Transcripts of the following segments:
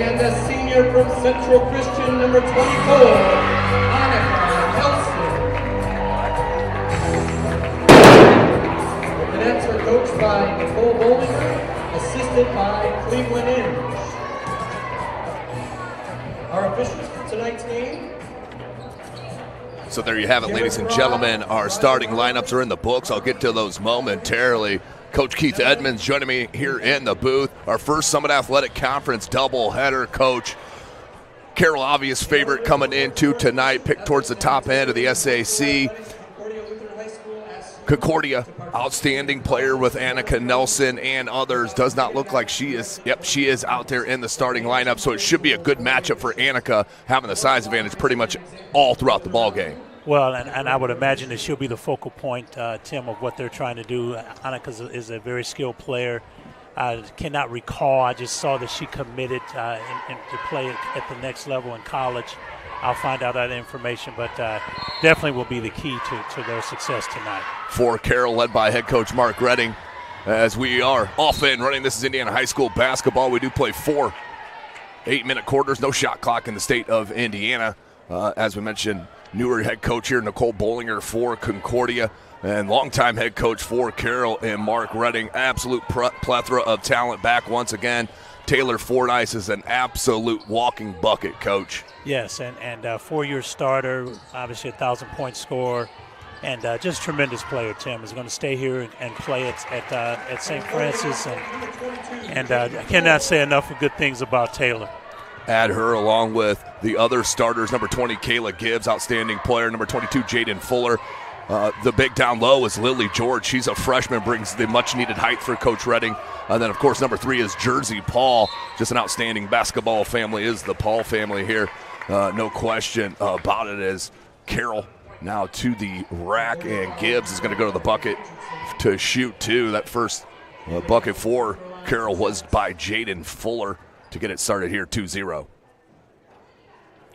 And a senior from Central Christian, number 24, Annika Nelson. The cadets are coached by Nicole Bollinger, assisted by Cleveland Inge. Our officials for tonight's game. So there you have it, ladies and gentlemen. Our starting lineups are in the books. I'll get to those momentarily. Coach Keith Edmonds joining me here in the booth. Our first Summit Athletic Conference doubleheader. Coach Carroll, obvious favorite coming into tonight, picked towards the top end of the SAC. Concordia, outstanding player with Annika Nelson and others. Does not look like she is. Yep, she is out there in the starting lineup, so it should be a good matchup for Annika, having the size advantage pretty much all throughout the ball game. Well, and I would imagine that she'll be the focal point, Tim, of what they're trying to do. Annika is a very skilled player. I cannot recall. I just saw that she committed to play at the next level in college. I'll find out that information, but definitely will be the key to their success tonight. For Carroll, led by head coach Mark Redding, as we are off and running. This is Indiana High School basketball. We do play 4 8-minute quarters, no shot clock in the state of Indiana. As we mentioned, newer head coach here, Nicole Bollinger for Concordia, and longtime head coach for Carroll and Mark Redding. Absolute plethora of talent back once again. Taylor Fordyce is an absolute walking bucket, Coach. Yes, and 4-year starter, obviously a 1,000-point scorer, and just tremendous player. Tim is going to stay here and play at St. Francis, and I cannot say enough of good things about Taylor. Add her along with the other starters, number 20, Kayla Gibbs, outstanding player, number 22, Jaden Fuller. The big down low is Lily George. She's a freshman, brings the much-needed height for Coach Redding. And then, of course, number 3 is Jersey Paul. Just an outstanding basketball family is the Paul family here. No question about it, as Carroll now to the rack, and Gibbs is going to go to the bucket to shoot two. That first bucket for Carroll was by Jaden Fuller to get it started here 2-0.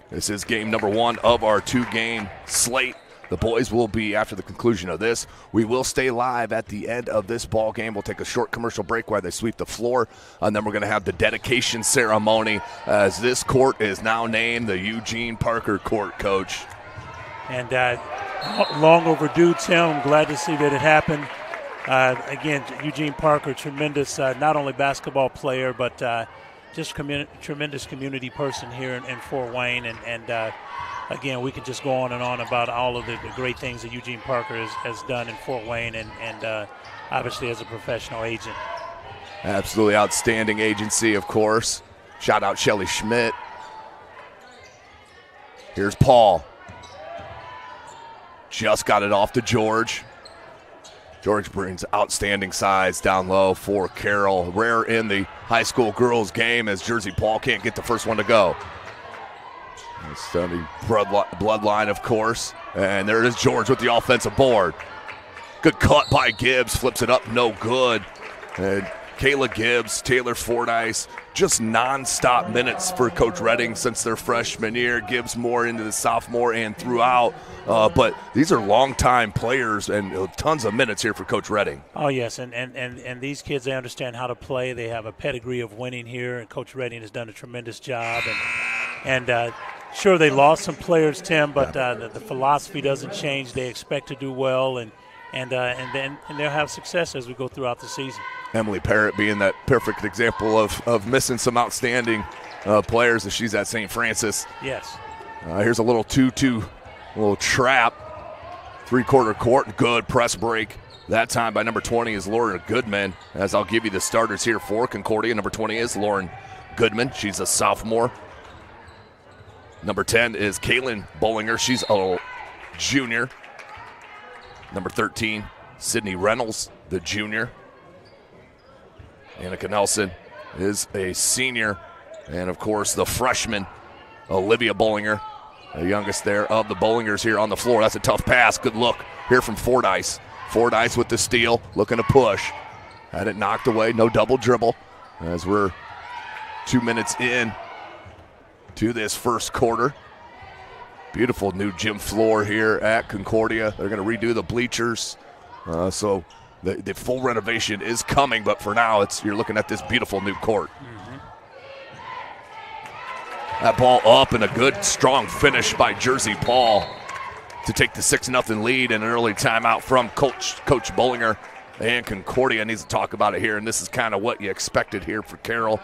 This is game number 1 of our 2-game slate. The boys will be, after the conclusion of this, we will stay live at the end of this ball game. We'll take a short commercial break while they sweep the floor, and then we're going to have the dedication ceremony, as this court is now named the Eugene Parker Court, Coach. And long overdue, Tim. I'm glad to see that it happened. Again, Eugene Parker, tremendous not only basketball player, but just tremendous community person here in Fort Wayne, and again, we could just go on and on about all of the great things that Eugene Parker has done in Fort Wayne, and obviously as a professional agent. Absolutely outstanding agency, of course. Shout out Shelly Schmidt. Here's Paul. Just got it off to George. George brings outstanding size down low for Carroll. Rare in the high school girls game, as Jersey Paul can't get the first one to go. Stunning bloodline, of course. And there it is, George with the offensive board. Good cut by Gibbs, flips it up, no good. And Kayla Gibbs, Taylor Fordyce, just non-stop minutes for Coach Redding since their freshman year. Gibbs more into the sophomore and throughout. But these are longtime players and tons of minutes here for Coach Redding. Oh, yes, and these kids, they understand how to play. They have a pedigree of winning here, and Coach Redding has done a tremendous job. And sure, they lost some players, Tim, but the philosophy doesn't change. They expect to do well, and they'll have success as we go throughout the season. Emily Parrott being that perfect example of missing some outstanding players as she's at St. Francis. Yes. Here's a little 2-2, little trap, 3-quarter court, good press break. That time by number 20 is Lauren Goodman, as I'll give you the starters here for Concordia. Number 20 is Lauren Goodman. She's a sophomore. Number 10 is Kaylin Bollinger. She's a junior. Number 13, Sydney Reynolds, the junior. Annika Nelson is a senior. And, of course, the freshman, Olivia Bollinger, the youngest there of the Bollingers here on the floor. That's a tough pass. Good look here from Fordyce. Fordyce with the steal, looking to push. Had it knocked away, no double dribble, as we're 2 minutes in to this first quarter. Beautiful new gym floor here at Concordia. They're going to redo the bleachers. So the full renovation is coming, but for now you're looking at this beautiful new court. That ball up and a good, strong finish by Jersey Paul to take the 6-0 lead and an early timeout from Coach Bollinger. And Concordia needs to talk about it here, and this is kind of what you expected here for Carroll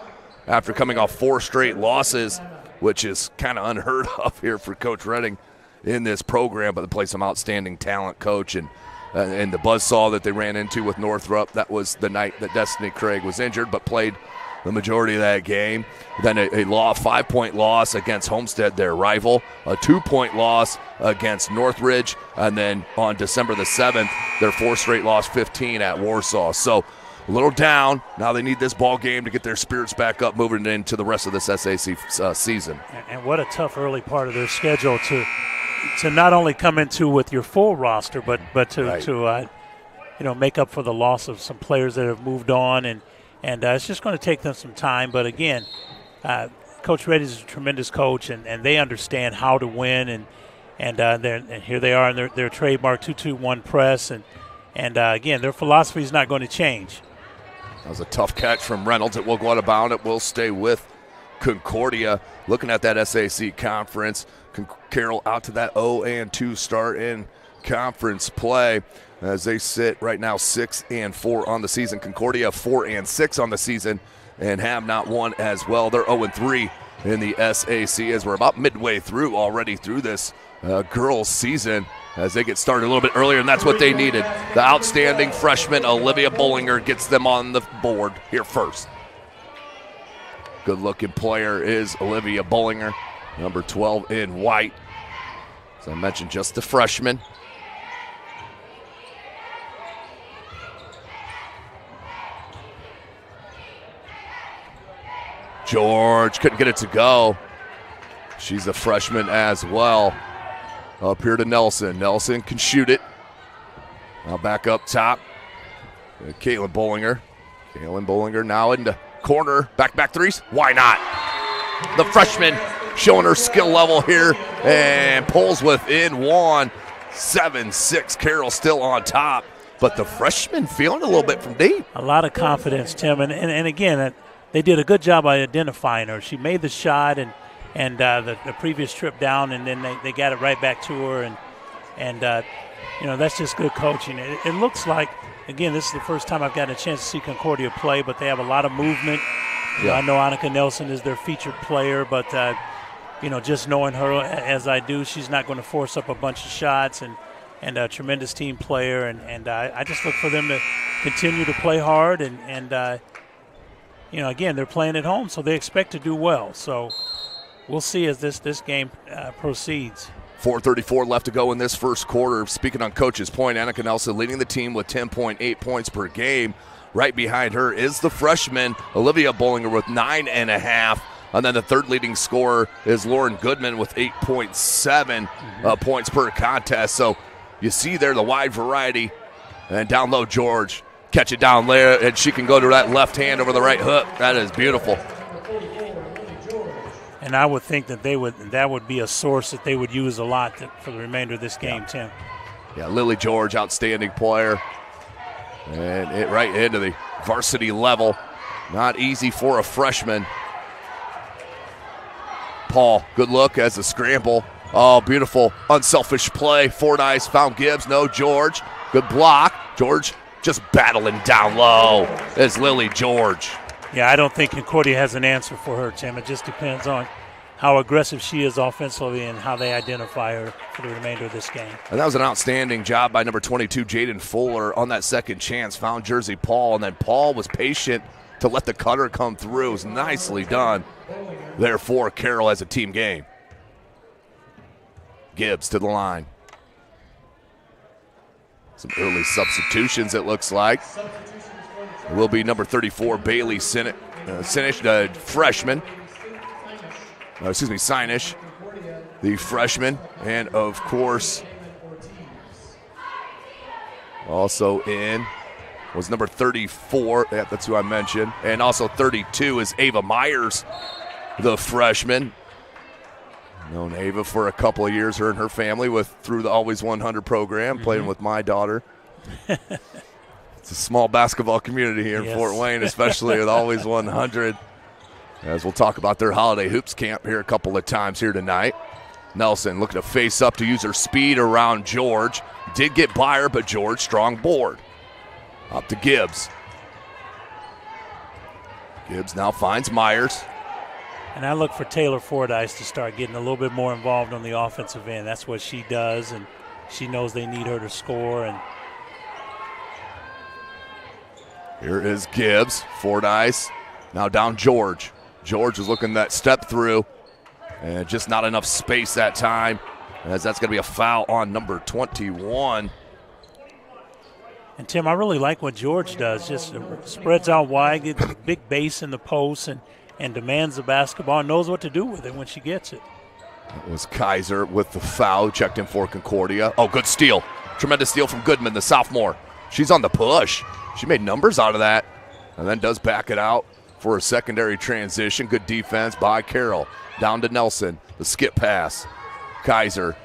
after coming off 4 straight losses, which is kind of unheard of here for Coach Redding in this program, but they play some outstanding talent, Coach, and the buzzsaw that they ran into with Northrop, that was the night that Destiny Craig was injured, but played the majority of that game. Then a 5-point loss against Homestead, their rival, a 2-point loss against Northridge, and then on December the 7th, their 4th straight loss, 15 at Warsaw. So a little down. Now they need this ball game to get their spirits back up moving into the rest of this SAC season. And what a tough early part of their schedule to not only come into with your full roster, but to make up for the loss of some players that have moved on, and it's just going to take them some time. But again, Coach Reddy is a tremendous coach, and they understand how to win, and here they are in their trademark 2-2-1 press, and again, their philosophy is not going to change. That was a tough catch from Reynolds. It will go out of bounds. It will stay with Concordia. Looking at that SAC conference, Carroll out to that 0-2 start in conference play as they sit right now 6-4 on the season. Concordia 4-6 on the season and have not won as well. They're 0-3 in the SAC as we're about midway through already through this girls season as they get started a little bit earlier, and that's what they needed. The outstanding freshman Olivia Bollinger gets them on the board here first. Good-looking player is Olivia Bollinger, number 12 in white. As I mentioned, just a freshman. George couldn't get it to go. She's a freshman as well. Up here to Nelson. Nelson can shoot it. Now back up top. Caitlin Bollinger. Caitlin Bollinger now into corner. Back threes. Why not? The freshman showing her skill level here and pulls within one. 7-6. Carroll still on top. But the freshman feeling a little bit from deep. A lot of confidence, Tim. And again, they did a good job of identifying her. She made the shot and the previous trip down, and then they got it right back to her. And that's just good coaching. It looks like, again, this is the first time I've gotten a chance to see Concordia play, but they have a lot of movement. Yeah. I know Annika Nelson is their featured player, but, just knowing her as I do, she's not going to force up a bunch of shots, and a tremendous team player. And I just look for them to continue to play hard. And again, they're playing at home, so they expect to do well. So we'll see as this game proceeds. 4:34 left to go in this first quarter. Speaking on Coach's point, Annika Nelson leading the team with 10.8 points per game. Right behind her is the freshman, Olivia Bollinger, with 9.5. And then the third leading scorer is Lauren Goodman with 8.7 points per contest. So you see there the wide variety. And down low, George. Catch it down there, and she can go to that left hand over the right hook. That is beautiful. And I would think that that would be a source that they would use a lot for the remainder of this game, Tim. Yeah, Lily George, outstanding player. And it right into the varsity level. Not easy for a freshman. Paul, good look as a scramble. Oh, beautiful, unselfish play. Fordyce found Gibbs. No, George. Good block. George just battling down low. It's Lily George. Yeah, I don't think Concordia has an answer for her, Tim. It just depends on how aggressive she is offensively and how they identify her for the remainder of this game. And that was an outstanding job by number 22, Jaden Fuller, on that second chance. Found Jersey Paul, and then Paul was patient to let the cutter come through. It was nicely done. Therefore, Carroll has a team game. Gibbs to the line. Some early substitutions, it looks like. It will be number 34, Bailey Sinish, freshman. Sinish, the freshman. And, of course, also in was number 34. Yeah, that's who I mentioned. And also 32 is Ava Myers, the freshman. Known Ava for a couple of years, her and her family through the Always 100 program, playing with my daughter. It's a small basketball community here in Fort Wayne, especially with Always 100. as we'll talk about their holiday hoops camp here a couple of times here tonight. Nelson looking to face up to use her speed around George. Did get by her, but George, strong board. Up to Gibbs. Gibbs now finds Myers. And I look for Taylor Fordyce to start getting a little bit more involved on the offensive end. That's what she does, and she knows they need her to score. And here is Gibbs. Fordyce now down George. George is looking that step through, and just not enough space that time, as that's going to be a foul on number 21. And, Tim, I really like what George does. Just spreads out wide, gets a big base in the post, and demands the basketball and knows what to do with it when she gets it. It was Kaiser with the foul, checked in for Concordia. Oh, good steal. Tremendous steal from Goodman, the sophomore. She's on the push. She made numbers out of that and then does back it out for a secondary transition. Good defense by Carroll. Down to Nelson. The skip pass. Kaiser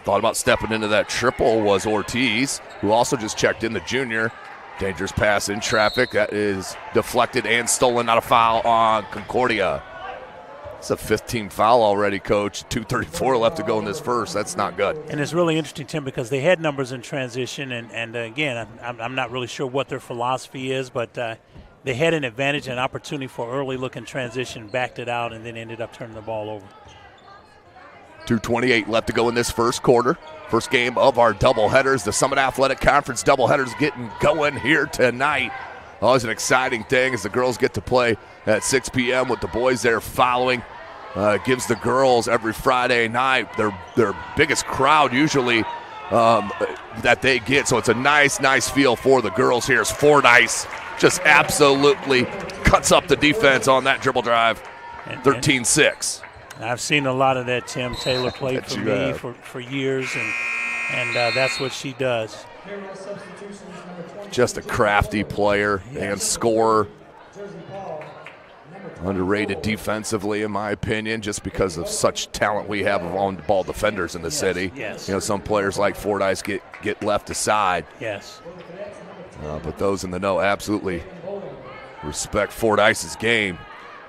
thought about stepping into that triple was Ortiz, who also just checked in, the junior. Dangerous pass in traffic. That is deflected and stolen. Not a foul on Concordia. It's a 15th foul already, Coach. 2:34 left to go in this first. That's not good. And it's really interesting, Tim, because they had numbers in transition. And again, I'm not really sure what their philosophy is, but they had an advantage, an opportunity for early look in transition, backed it out, and then ended up turning the ball over. 2:28 left to go in this first quarter. First game of our doubleheaders. The Summit Athletic Conference doubleheaders getting going here tonight. Always an exciting thing as the girls get to play at 6 p.m. with the boys there following. Gives the girls every Friday night their biggest crowd usually that they get. So it's a nice feel for the girls here as Fordyce just absolutely cuts up the defense on that dribble drive. 13-6. I've seen a lot of that, Tim. Taylor played for me for years, and that's what she does. Just a crafty player and scorer. Underrated defensively, in my opinion, just because of such talent we have of on-ball defenders in the city. Yes. You know, some players like Fordyce get left aside. Yes. But those in the know absolutely respect Fordyce's game.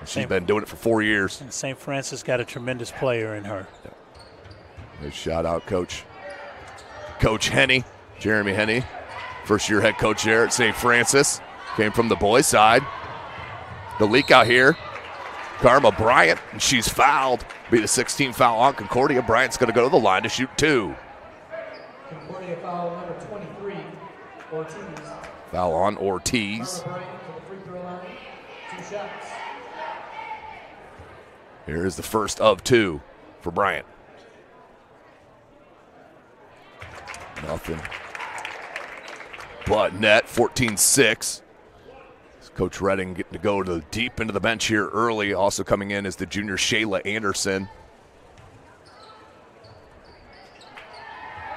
She's been doing it for 4 years. And St. Francis got a tremendous player in her. Good shout out, Coach Henny, Jeremy Henny, first-year head coach there at St. Francis. Came from the boys' side. The leak out here, Karma Bryant, and she's fouled. Be the 16th foul on Concordia. Bryant's going to go to the line to shoot 2. Concordia foul number 23, Ortiz. Foul on Ortiz. Karma Bryant to the free throw line, 2 shots. Here's the first of 2 for Bryant. Nothing but net, 14-6. Coach Redding getting to go to deep into the bench here early. Also coming in is the junior Shayla Anderson.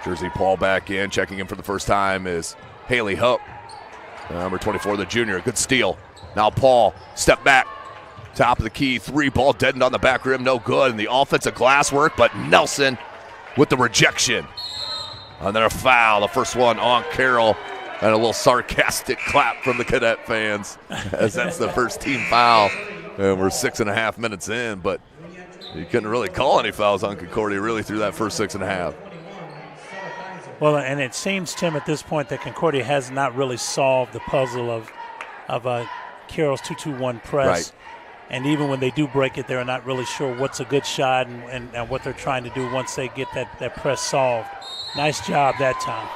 Jersey Paul back in. Checking in for the first time is Haley Hope. Number 24, the junior. Good steal. Now Paul, step back. Top of the key, 3 ball deadened on the back rim, no good. And the offensive glass work, but Nelson with the rejection. And then a foul, the first one on Carroll. And a little sarcastic clap from the Cadet fans as that's the first team foul. And we're 6.5 minutes in, but you couldn't really call any fouls on Concordia really through that first 6.5. Well, and it seems, Tim, at this point that Concordia has not really solved the puzzle of Carroll's 2-2-1 press. Right. And even when they do break it, they're not really sure what's a good shot and what they're trying to do once they get that press solved. Nice job that time.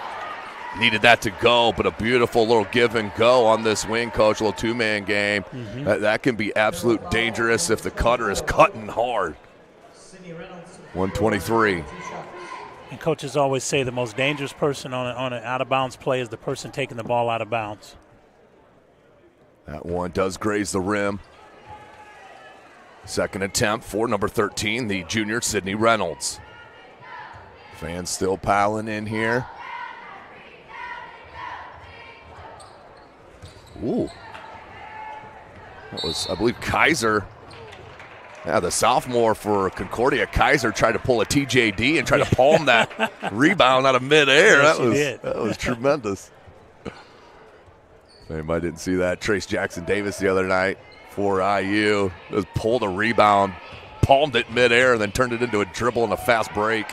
Needed that to go, but a beautiful little give and go on this wing, Coach. A little 2-man game. Mm-hmm. That can be absolute dangerous if the cutter is cutting hard. 123. And coaches always say the most dangerous person on an out-of-bounds play is the person taking the ball out of bounds. That one does graze the rim. Second attempt for number 13, the junior Sydney Reynolds. Fans still piling in here. Ooh. That was, I believe, Kaiser. Yeah, the sophomore for Concordia, Kaiser, tried to pull a TJD and try to palm that rebound out of midair. Yes, that was tremendous. If anybody didn't see that, Trace Jackson Davis the other night for IU. Just pulled a rebound, palmed it midair, and then turned it into a dribble and a fast break.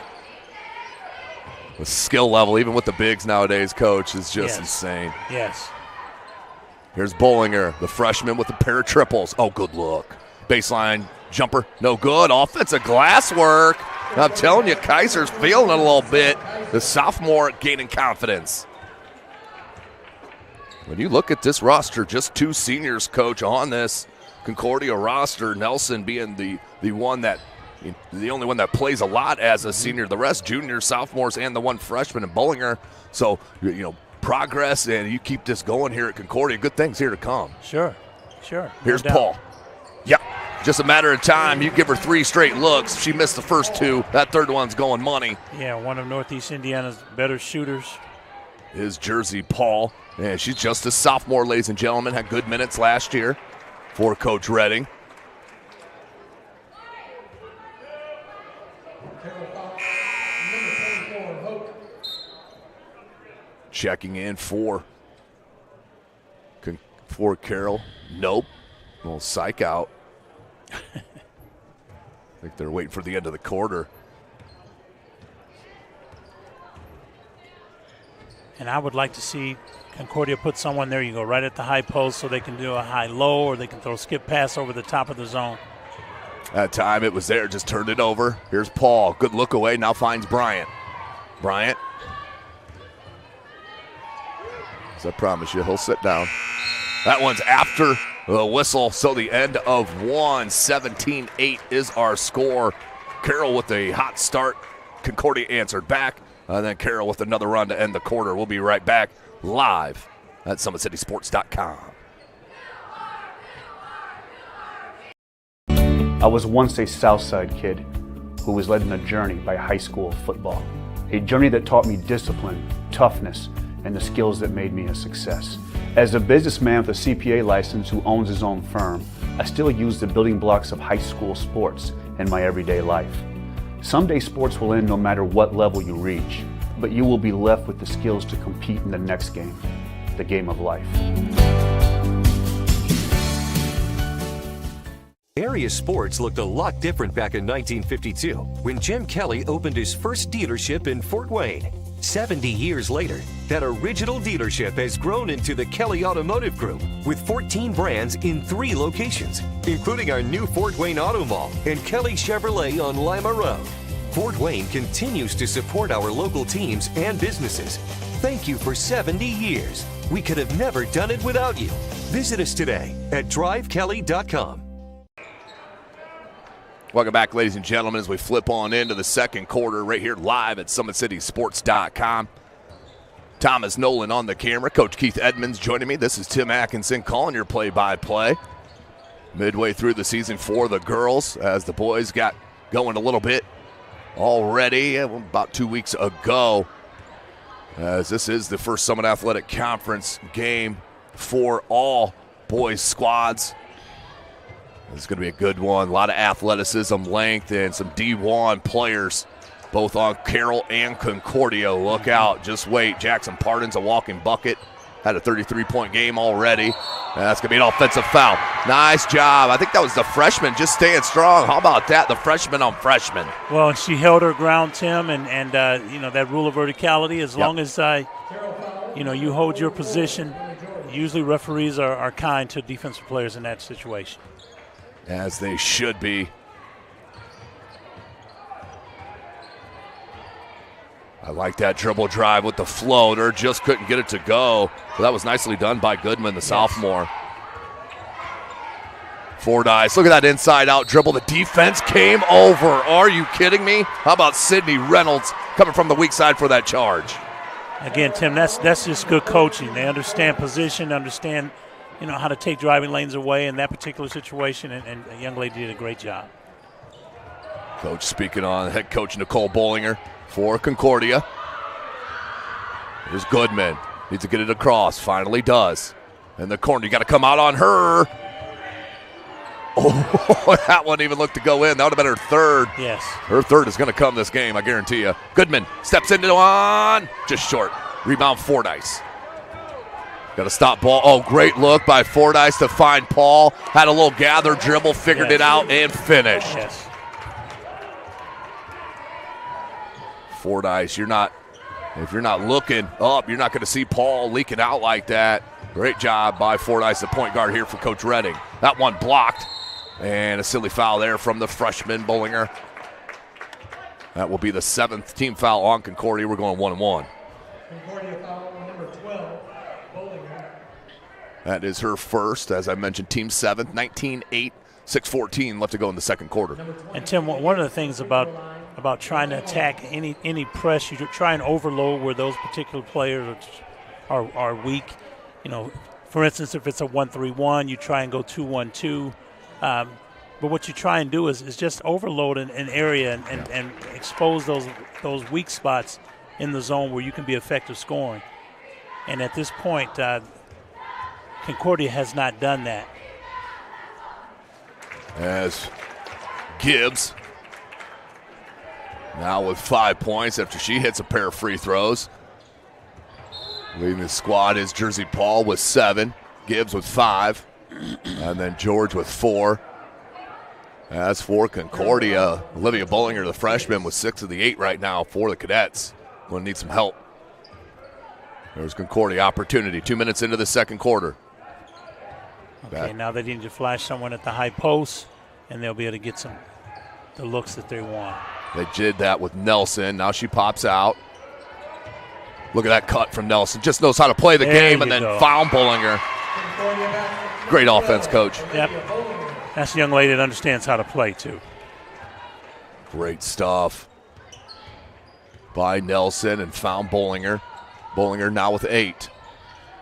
The skill level, even with the bigs nowadays, Coach, is just insane. Yes. Here's Bollinger, the freshman with a pair of triples. Oh, good look. Baseline jumper, no good. Offensive glass work. I'm telling you, Kaiser's feeling it a little bit. The sophomore gaining confidence. When you look at this roster, just 2 seniors, Coach, on this Concordia roster. Nelson being the only one that plays a lot as a senior. The rest juniors, sophomores, and the one freshman in Bollinger. So, progress, and you keep this going here at Concordia. Good things here to come. Sure. Here's Paul. Yep. Just a matter of time. You give her 3 straight looks. She missed the first 2. That third one's going money. Yeah, one of Northeast Indiana's better shooters. Is Jersey Paul. And she's just a sophomore, ladies and gentlemen. Had good minutes last year for Coach Redding. Checking in for Carroll. Nope. A little psych out. I think they're waiting for the end of the quarter. And I would like to see Concordia put someone there. You go right at the high post so they can do a high-low, or they can throw a skip pass over the top of the zone. That time it was there, just turned it over. Here's Paul. Good look away, now finds Bryant. Bryant. As I promise you, he'll sit down. That one's after the whistle, so the end of 1. 17-8 is our score. Carroll with a hot start. Concordia answered back. And then Carroll with another run to end the quarter. We'll be right back live at SummitCitySports.com. I was once a Southside kid who was led on a journey by high school football. A journey that taught me discipline, toughness, and the skills that made me a success. As a businessman with a CPA license who owns his own firm, I still use the building blocks of high school sports in my everyday life. Someday sports will end no matter what level you reach, but you will be left with the skills to compete in the next game, the game of life. Area sports looked a lot different back in 1952 when Jim Kelly opened his first dealership in Fort Wayne. 70 years later, that original dealership has grown into the Kelly Automotive Group with 14 brands in 3 locations, including our new Fort Wayne Auto Mall and Kelly Chevrolet on Lima Road. Fort Wayne continues to support our local teams and businesses. Thank you for 70 years. We could have never done it without you. Visit us today at drivekelly.com. Welcome back, ladies and gentlemen, as we flip on into the second quarter right here live at SummitCitySports.com. Thomas Nolan on the camera. Coach Keith Edmonds joining me. This is Tim Atkinson calling your play-by-play. Midway through the season for the girls as the boys got going a little bit already about 2 weeks ago, as this is the first Summit Athletic Conference game for all boys squads. This is going to be a good one. A lot of athleticism, length, and some D1 players, both on Carroll and Concordia. Look out. Just wait. Jackson Pardon's a walking bucket. Had a 33-point game already. And that's going to be an offensive foul. Nice job. I think that was the freshman just staying strong. How about that? The freshman on freshman. Well, she held her ground, Tim, and that rule of verticality, as long as, you hold your position, usually referees are kind to defensive players in that situation. As they should be. I like that dribble drive with the floater. Just couldn't get it to go. But that was nicely done by Goodman, the sophomore. Fordyce, look at that inside-out dribble. The defense came over. Are you kidding me? How about Sydney Reynolds coming from the weak side for that charge? Again, Tim, that's just good coaching. They understand position, understand how to take driving lanes away in that particular situation, and the young lady did a great job. Coach speaking on head coach Nicole Bollinger for Concordia. Here's Goodman. Needs to get it across. Finally does. In the corner, you got to come out on her. Oh, that one even looked to go in. That would have been her third. Yes. Her third is going to come this game, I guarantee you. Goodman steps into one. Just short. Rebound Fordyce. Got a stop ball. Oh, great look by Fordyce to find Paul. Had a little gather dribble, figured it out, and finished. Yes. Fordyce, if you're not looking up, you're not going to see Paul leaking out like that. Great job by Fordyce, the point guard here for Coach Redding. That one blocked, and a silly foul there from the freshman Bollinger. That will be the 7th team foul on Concordia. We're going 1-1. Concordia foul number 12, Bollinger. That is her first, as I mentioned, team 7th, 19-8, 6:14 left to go in the second quarter. And Tim, one of the things about trying to attack any press, you try and overload where those particular players are weak. You know, for instance, if it's a 1-3-1, you try and go 2-1-2. But what you try and do is just overload an area and expose those weak spots in the zone where you can be effective scoring. And at this point, Concordia has not done that. As Gibbs now with 5 points after she hits a pair of free throws. Leading the squad is Jersey Paul with 7, Gibbs with 5, and then George with 4. As for Concordia, Olivia Bollinger, the freshman, with 6 of the 8 right now for the Cadets. Going to need some help. There's Concordia opportunity. 2 minutes into the second quarter. Okay, now they need to flash someone at the high post, and they'll be able to get the looks that they want. They did that with Nelson. Now she pops out. Look at that cut from Nelson. Just knows how to play the game and then found Bollinger. Great offense, Coach. Yep. That's a young lady that understands how to play, too. Great stuff by Nelson and found Bollinger. Bollinger now with 8.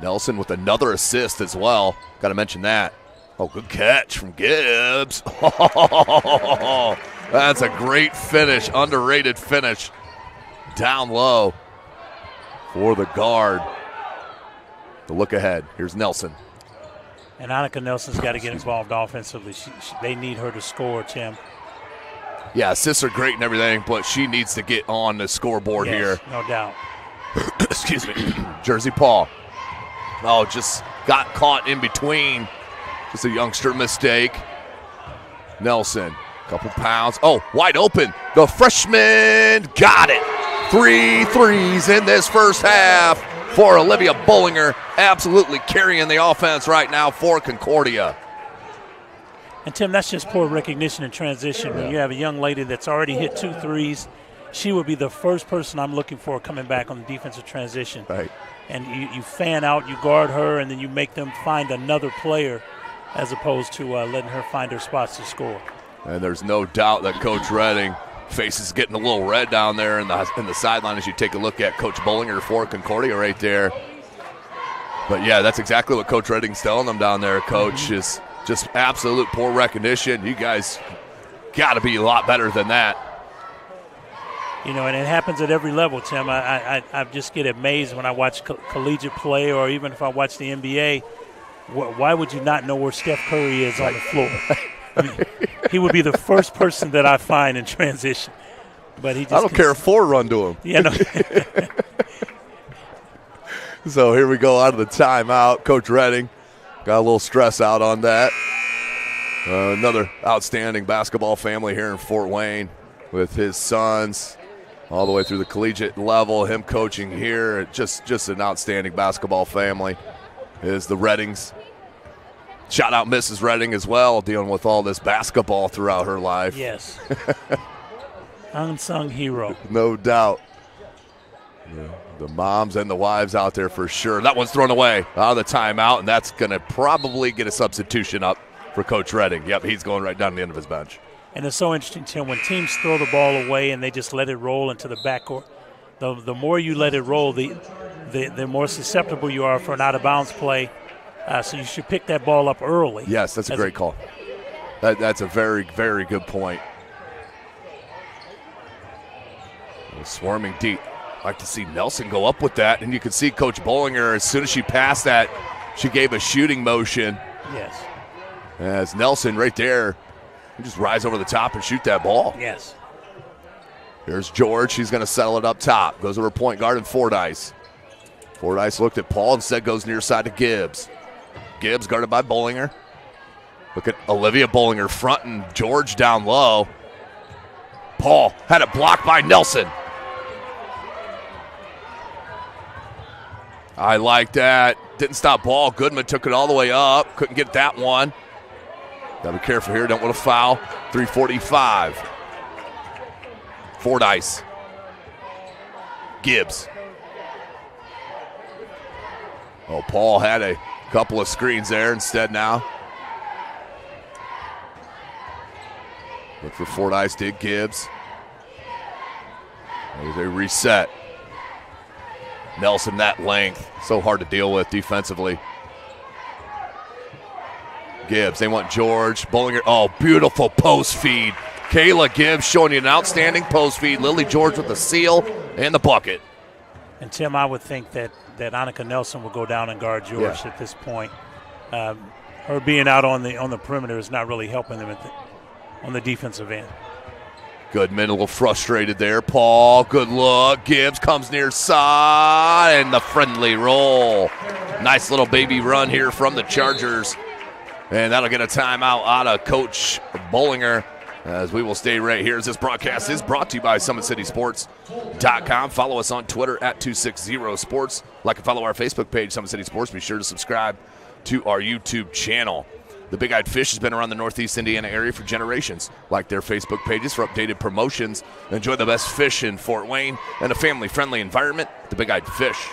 Nelson with another assist as well. Got to mention that. Oh, good catch from Gibbs. Oh, that's a great finish, underrated finish. Down low for the guard. The look ahead. Here's Nelson. And Annika Nelson's got to get involved offensively. They need her to score, Tim. Yeah, assists are great and everything, but she needs to get on the scoreboard here. No doubt. Excuse me. Jersey Paul. Oh, just got caught in between. Just a youngster mistake. Nelson, couple pounds. Oh, wide open. The freshman got it. 3 threes in this first half for Olivia Bollinger. Absolutely carrying the offense right now for Concordia. And, Tim, that's just poor recognition in transition. When you have a young lady that's already hit 2 threes, she would be the first person I'm looking for coming back on the defensive transition. Right. And you fan out, you guard her, and then you make them find another player as opposed to letting her find her spots to score. And there's no doubt that Coach Redding face is getting a little red down there in the sideline as you take a look at Coach Bollinger for Concordia right there. But, yeah, that's exactly what Coach Redding's telling them down there, Coach, is just absolute poor recognition. You guys got to be a lot better than that. You know, and it happens at every level, Tim. I just get amazed when I watch collegiate play or even if I watch the NBA. Why would you not know where Steph Curry is on the floor? I mean, he would be the first person that I find in transition. But he just I don't care if 4 run to him. Yeah, no. So here we go out of the timeout. Coach Redding got a little stress out on that. Another outstanding basketball family here in Fort Wayne with his sons all the way through the collegiate level, him coaching here. Just an outstanding basketball family is the Reddings. Shout out Mrs. Redding as well, dealing with all this basketball throughout her life. Yes. Unsung hero. No doubt. Yeah, the moms and the wives out there for sure. That one's thrown away out of the timeout, and that's going to probably get a substitution up for Coach Redding. Yep, he's going right down to the end of his bench. And it's so interesting, Tim, when teams throw the ball away and they just let it roll into the backcourt, the more you let it roll, the more susceptible you are for an out-of-bounds play. So you should pick that ball up early. Yes, that's a great call. That's a very, very good point. Swarming deep. I like to see Nelson go up with that, and you can see Coach Bollinger, as soon as she passed that, she gave a shooting motion. Yes. As Nelson right there, you just rise over the top and shoot that ball. Yes. Here's George. He's going to settle it up top. Goes over point guard and Fordyce. Fordyce looked at Paul, instead goes near side to Gibbs. Gibbs guarded by Bollinger. Look at Olivia Bollinger fronting George down low. Paul had it blocked by Nelson. I like that. Didn't stop ball. Goodman took it all the way up. Couldn't get that one. Gotta be careful here. Don't want to foul. 3:45. Fordyce. Gibbs. Oh, Paul had a couple of screens there instead now. Look for Fordyce, did Gibbs. There's a reset. Nelson that length. So hard to deal with defensively. Gibbs, they want George. Bollinger, oh, beautiful post feed. Kayla Gibbs showing you an outstanding post feed. Lily George with the seal and the bucket. And Tim, I would think that Annika Nelson will go down and guard George at this point. Her being out on the perimeter is not really helping them on the defensive end. Goodman a little frustrated there. Paul, good look. Gibbs comes near side and the friendly roll. Nice little baby run here from the Chargers. And that'll get a timeout out of Coach Bollinger, as we will stay right here as this broadcast is brought to you by SummitCitySports.com. Follow us on Twitter at 260sports. Like and follow our Facebook page, Summit City Sports. Be sure to subscribe to our YouTube channel. The Big Eyed Fish has been around the Northeast Indiana area for generations. Like their Facebook pages for updated promotions. Enjoy the best fish in Fort Wayne and a family-friendly environment. The Big Eyed Fish.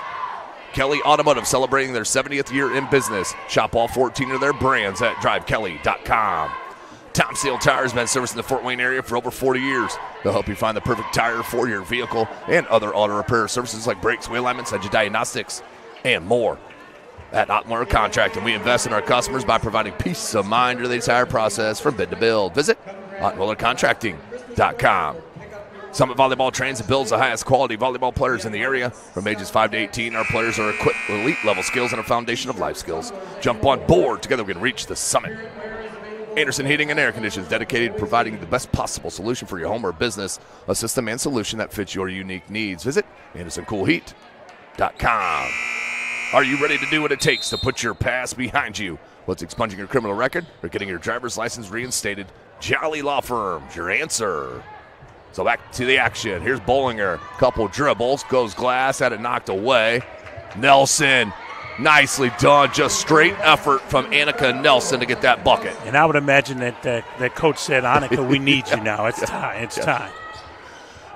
Kelly Automotive celebrating their 70th year in business. Shop all 14 of their brands at drivekelly.com. Tom Seal Tire has been servicing the Fort Wayne area for over 40 years. They'll help you find the perfect tire for your vehicle and other auto repair services like brakes, wheel alignments, engine diagnostics, and more. At Ottmiller Contracting, we invest in our customers by providing peace of mind through the entire process from bid to build. Visit ottmillercontracting.com. Summit Volleyball trains and builds the highest quality volleyball players in the area. From ages 5 to 18, our players are equipped with elite-level skills and a foundation of life skills. Jump on board. Together we can reach the summit. Anderson Heating and Air Conditioning, dedicated to providing the best possible solution for your home or business, a system and solution that fits your unique needs. Visit AndersonCoolHeat.com. Are you ready to do what it takes to put your past behind you? Whether it's expunging your criminal record or getting your driver's license reinstated, Jolly Law Firm's your answer. So back to the action. Here's Bollinger. Couple dribbles. Goes glass. Had it knocked away. Nelson. Nicely done. Just straight effort from Annika Nelson to get that bucket. And I would imagine that coach said, Annika, we need you now. It's time. It's time.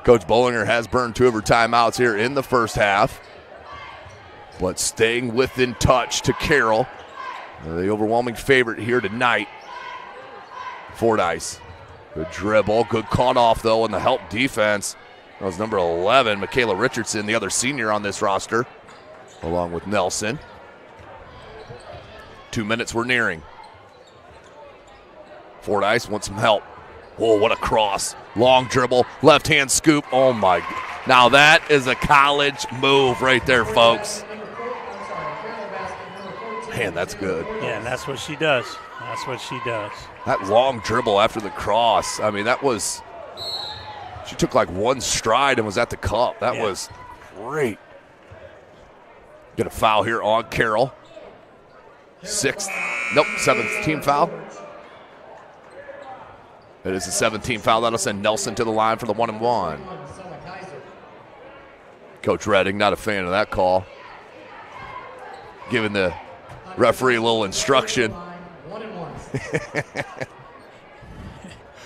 Coach Bollinger has burned 2 of her timeouts here in the first half. But staying within touch to Carroll. The overwhelming favorite here tonight. Fordyce. Good dribble. Good caught off, though, in the help defense. That was number 11, Michaela Richardson, the other senior on this roster, along with Nelson. 2 minutes we're nearing. Fordyce wants some help. Whoa, what a cross. Long dribble, left-hand scoop. Oh, my. Now that is a college move right there, folks. Man, that's good. Yeah, and that's what she does. That's what she does. That long dribble after the cross. I mean, that was – she took like one stride and was at the cup. That was great. Get a foul here on Carroll. 7th team foul. It is the 17th foul. That'll send Nelson to the line for the 1-and-1. Coach Redding, not a fan of that call. Giving the referee a little instruction.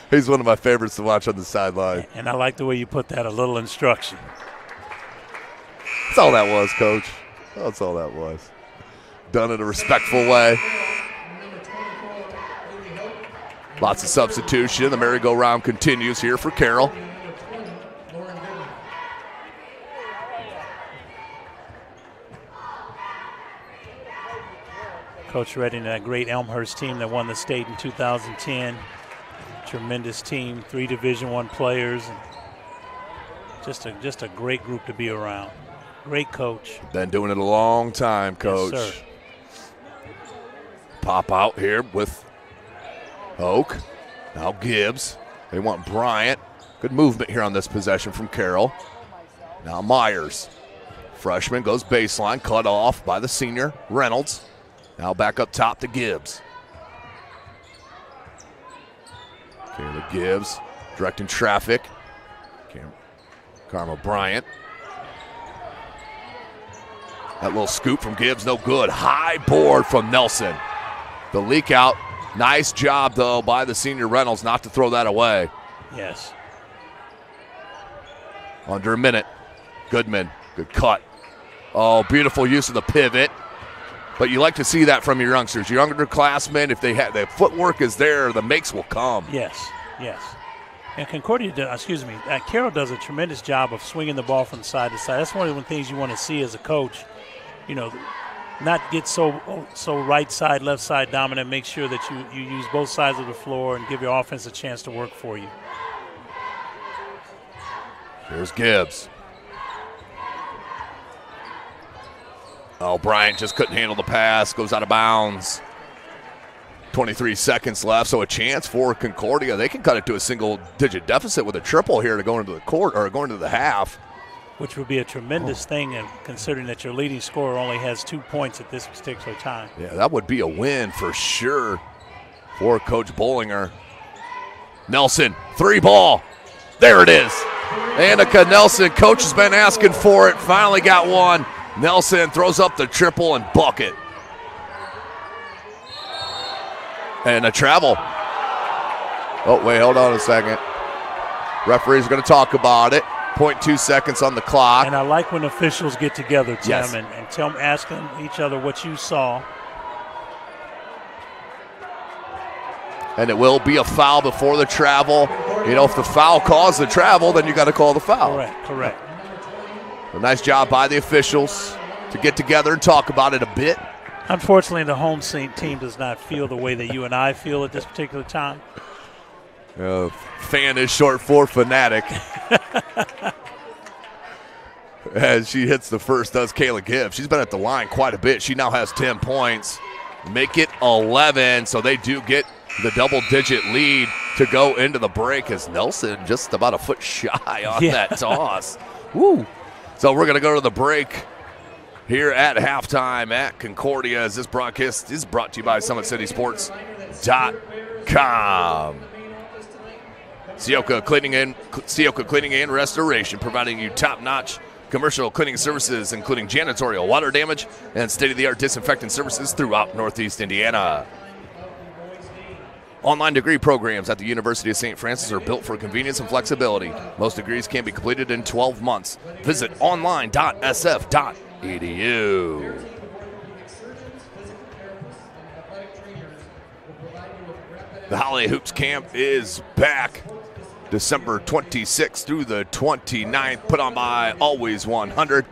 He's one of my favorites to watch on the sideline. And I like the way you put that, a little instruction. That's all that was, Coach. That's all that was. Done in a respectful way. Lots of substitution. The merry-go-round continues here for Carroll. Coach Redding, that great Elmhurst team that won the state in 2010. Tremendous team, 3 Division I players. And just a great group to be around. Great coach. Been doing it a long time, Coach. Yes, sir. Pop out here with Oak. Now Gibbs. They want Bryant. Good movement here on this possession from Carroll. Now Myers. Freshman goes baseline, cut off by the senior, Reynolds. Now back up top to Gibbs. Kayla Gibbs directing traffic. Karma Bryant. That little scoop from Gibbs, no good. High board from Nelson. The leak out. Nice job, though, by the senior Reynolds not to throw that away. Yes. Under a minute. Goodman, good cut. Oh, beautiful use of the pivot. But you like to see that from your youngsters. Your underclassmen, if they have the footwork is there, the makes will come. Yes, yes. And Carroll does a tremendous job of swinging the ball from side to side. That's one of the things you want to see as a coach. You know, not get so right side, left side dominant. Make sure that you use both sides of the floor and give your offense a chance to work for you. Here's Gibbs. Oh, Bryant just couldn't handle the pass. Goes out of bounds. 23 seconds left, so a chance for Concordia. They can cut it to a single-digit deficit with a triple here to go into the court or go into the half. Which would be a tremendous thing, and considering that your leading scorer only has 2 points at this particular time. Yeah, that would be a win for sure for Coach Bollinger. Nelson, 3-ball. There it is. Annika Nelson, coach has been asking for it, finally got one. Nelson throws up the triple and bucket. And a travel. Oh, wait, hold on a second. Referee's going to talk about it. 0.2 seconds on the clock. And I like when officials get together, Tim, yes. and asking each other what you saw. And it will be a foul before the travel. You know, if the foul caused the travel, then you got to call the foul. Correct. A nice job by the officials to get together and talk about it a bit. Unfortunately, the home team does not feel the way that you and I feel at this particular time. Fan is short for fanatic. As she hits the first, does Kayla Gibbs. She's been at the line quite a bit. She now has 10 points. Make it 11, so they do get the double-digit lead to go into the break as Nelson just about a foot shy on that toss. Woo! So we're going to go to the break here at halftime at Concordia, as this broadcast is brought to you by SummitCitySports.com. Sioka Cleaning and Restoration, providing you top-notch commercial cleaning services, including janitorial, water damage, and state-of-the-art disinfectant services throughout Northeast Indiana. Online degree programs at the University of St. Francis are built for convenience and flexibility. Most degrees can be completed in 12 months. Visit online.sf.edu. The Holiday Hoops Camp is back December 26th through the 29th, put on by Always 100.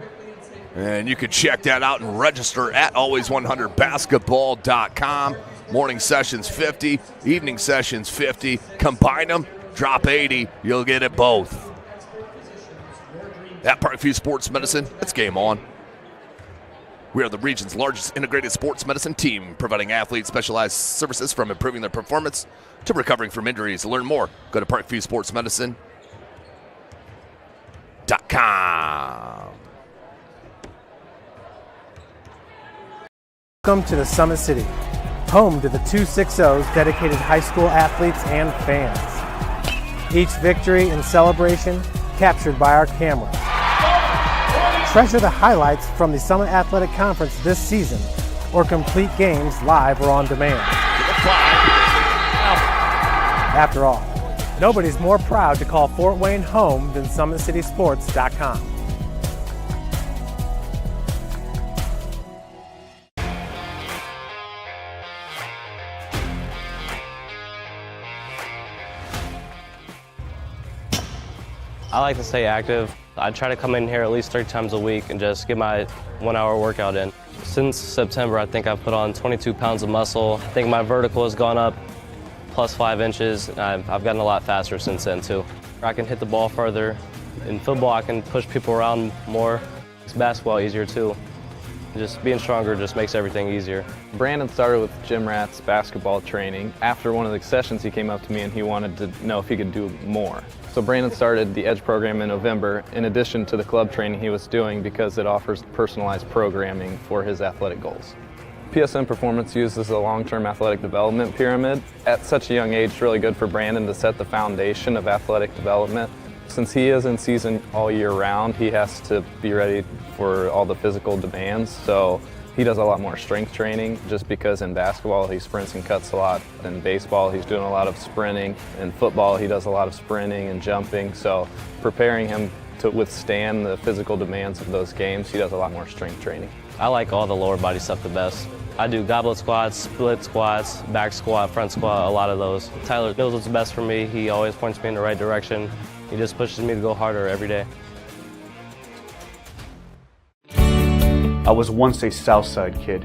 And you can check that out and register at always100basketball.com. Morning sessions 50, evening sessions 50. Combine them, drop 80, you'll get it both. At Parkview Sports Medicine, it's game on. We are the region's largest integrated sports medicine team, providing athletes specialized services from improving their performance to recovering from injuries. To learn more, go to parkviewsportsmedicine.com. Welcome to the Summit City, home to the 260's dedicated high school athletes and fans. Each victory and celebration captured by our cameras. Treasure the highlights from the Summit Athletic Conference this season, or complete games live or on demand. After all, nobody's more proud to call Fort Wayne home than SummitCitySports.com. I like to stay active. I try to come in here at least 3 times a week and just get my 1-hour workout in. Since September, I think I've put on 22 pounds of muscle. I think my vertical has gone up plus 5 inches. And I've gotten a lot faster since then too. I can hit the ball further. In football, I can push people around more. It's basketball easier too. Just being stronger just makes everything easier. Brandon started with gym rats basketball training. After one of the sessions, he came up to me and he wanted to know if he could do more. So Brandon started the Edge program in November, in addition to the club training he was doing, because it offers personalized programming for his athletic goals. PSN Performance uses a long-term athletic development pyramid. At such a young age, it's really good for Brandon to set the foundation of athletic development. Since he is in season all year round, he has to be ready for all the physical demands. So he does a lot more strength training, just because in basketball he sprints and cuts a lot. In baseball he's doing a lot of sprinting. In football he does a lot of sprinting and jumping. So preparing him to withstand the physical demands of those games, he does a lot more strength training. I like all the lower body stuff the best. I do goblet squats, split squats, back squat, front squat, a lot of those. Tyler knows what's best for me. He always points me in the right direction. He just pushes me to go harder every day. I was once a Southside kid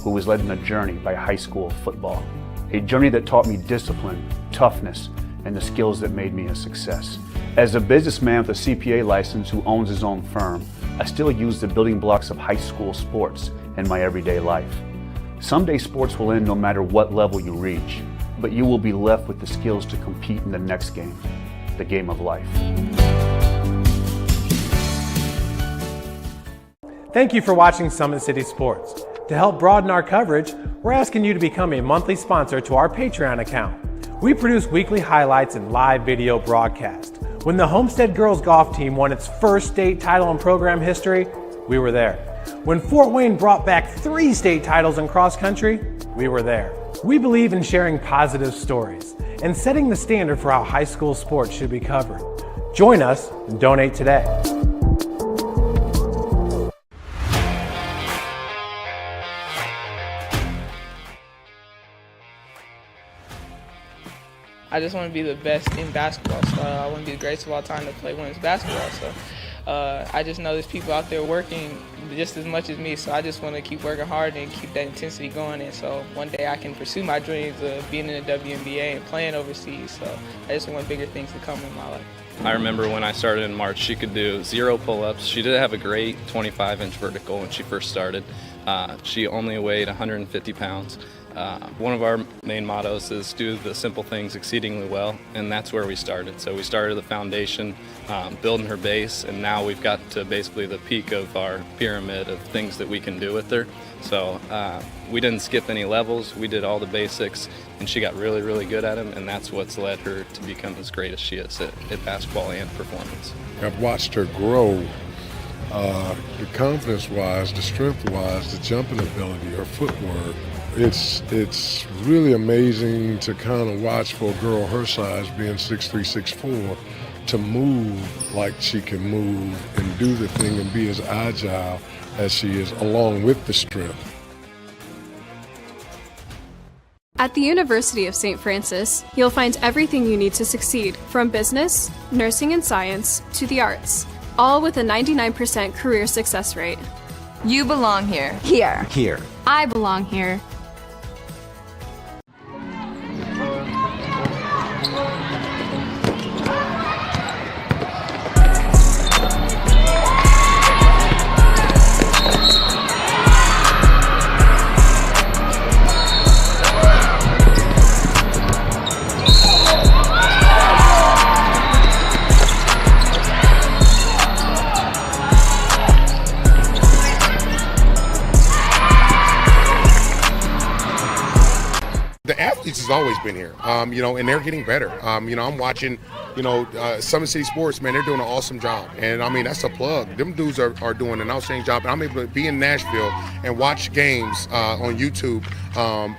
who was led on a journey by high school football. A journey that taught me discipline, toughness, and the skills that made me a success. As a businessman with a CPA license who owns his own firm, I still use the building blocks of high school sports in my everyday life. Someday sports will end no matter what level you reach, but you will be left with the skills to compete in the next game, the game of life. Thank you for watching Summit City Sports. To help broaden our coverage, we're asking you to become a monthly sponsor to our Patreon account. We produce weekly highlights and live video broadcasts. When the Homestead girls golf team won its first state title in program history, we were there. When Fort Wayne brought back 3 state titles in cross country, we were there. We believe in sharing positive stories and setting the standard for how high school sports should be covered. Join us and donate today. I just want to be the best in basketball, so I want to be the greatest of all time to play women's basketball. So I just know there's people out there working just as much as me, so I just want to keep working hard and keep that intensity going. And so one day I can pursue my dreams of being in the WNBA and playing overseas. So I just want bigger things to come in my life. I remember when I started in March, she could do 0 pull-ups. She did have a great 25-inch vertical when she first started. She only weighed 150 pounds. One of our main mottos is do the simple things exceedingly well, and that's where we started. So we started the foundation, building her base, and now we've got to basically the peak of our pyramid of things that we can do with her. So we didn't skip any levels, we did all the basics, and she got really, really good at them, and that's what's led her to become as great as she is at basketball and performance. I've watched her grow, the confidence-wise, the strength-wise, the jumping ability, her footwork. It's really amazing to kind of watch for a girl her size, being 6'3", 6'4", to move like she can move and do the thing and be as agile as she is, along with the strength. At the University of St. Francis, you'll find everything you need to succeed, from business, nursing and science, to the arts, all with a 99% career success rate. You belong here. Here. Here. I belong here. The athletes has always been here, and they're getting better. I'm watching, Summit City Sports, man, they're doing an awesome job. And, that's a plug. Them dudes are doing an outstanding job. And I'm able to be in Nashville and watch games on YouTube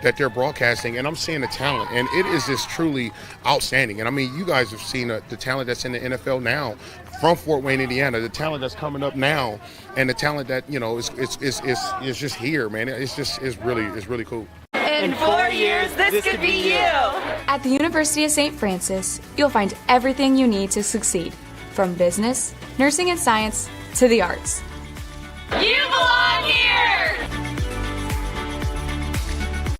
that they're broadcasting, and I'm seeing the talent. And it is just truly outstanding. And, you guys have seen the talent that's in the NFL now from Fort Wayne, Indiana, the talent that's coming up now, and the talent that, is just here, man. It's really cool. In 4 years, this could be you! At the University of St. Francis, you'll find everything you need to succeed, from business, nursing and science, to the arts. You belong here!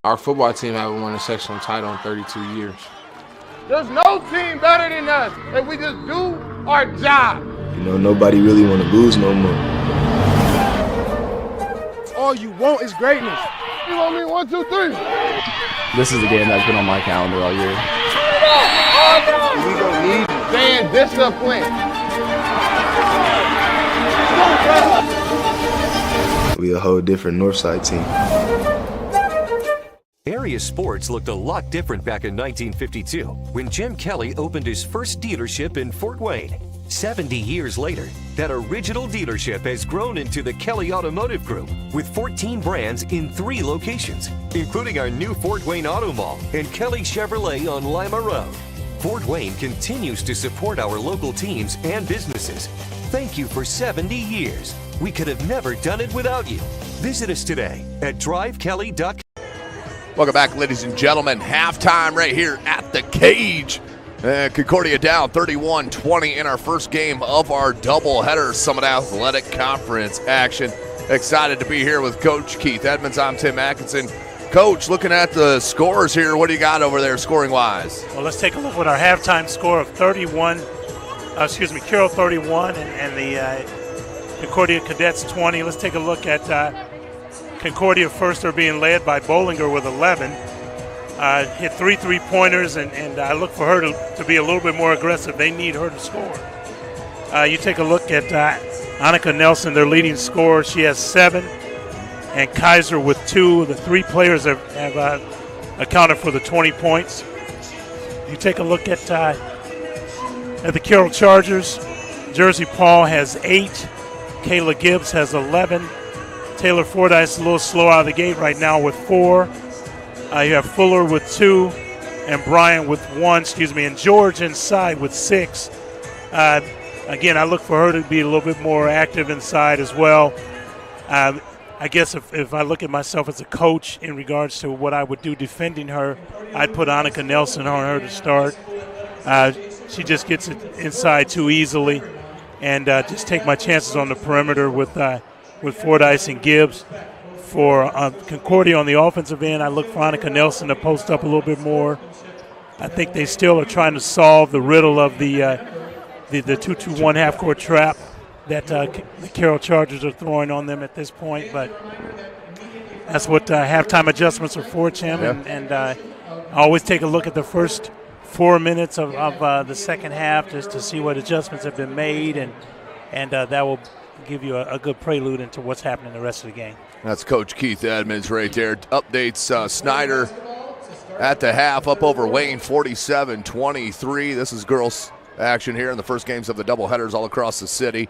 Our football team haven't won a sectional title in 32 years. There's no team better than us if we just do our job. Nobody really want to lose no more. all you want is greatness. You want me 1, 2, 3. This is a game that's been on my calendar all year. We gonna need staying disciplined. We a whole different Northside team. Area sports looked a lot different back in 1952 when Jim Kelly opened his first dealership in Fort Wayne. 70 years later, that original dealership has grown into the Kelly Automotive Group with 14 brands in 3 locations, including our new Fort Wayne Auto Mall and Kelly Chevrolet on Lima Road. Fort Wayne continues to support our local teams and businesses. Thank you for 70 years. We could have never done it without you. Visit us today at drivekelly.com. Welcome back, ladies and gentlemen. Halftime right here at the Cage. Concordia down 31-20 in our first game of our doubleheader Summit Athletic Conference action. Excited to be here with Coach Keith Edmonds. I'm Tim Atkinson. Coach, looking at the scores here, what do you got over there scoring-wise? Well, let's take a look at our halftime score of Carroll 31 and the Concordia Cadets 20. Let's take a look at Concordia first. They're being led by Bollinger with 11. Hit 3 3-pointers, and I look for her to be a little bit more aggressive. They need her to score. You take a look at Annika Nelson, their leading scorer. She has 7, and Kaiser with 2. The 3 players have accounted for the 20 points. You take a look at the Carroll Chargers. Jersey Paul has 8. Kayla Gibbs has 11. Taylor Fordyce a little slow out of the gate right now with 4. You have Fuller with 2, and Bryant with 1, and George inside with 6. Again, I look for her to be a little bit more active inside as well. I guess if I look at myself as a coach in regards to what I would do defending her, I'd put Annika Nelson on her to start. She just gets it inside too easily, and just take my chances on the perimeter with Fordyce and Gibbs. For Concordia on the offensive end, I look for Annika Nelson to post up a little bit more. I think they still are trying to solve the riddle of the 2-2-1 half-court trap that the Carroll Chargers are throwing on them at this point. But that's what halftime adjustments are for, Tim. Yeah. And I always take a look at the first 4 minutes of the second half just to see what adjustments have been made, and that will give you a good prelude into what's happening the rest of the game. That's Coach Keith Edmonds right there. Updates Snyder at the half, up over Wayne 47-23. This is girls action here in the first games of the doubleheaders all across the city.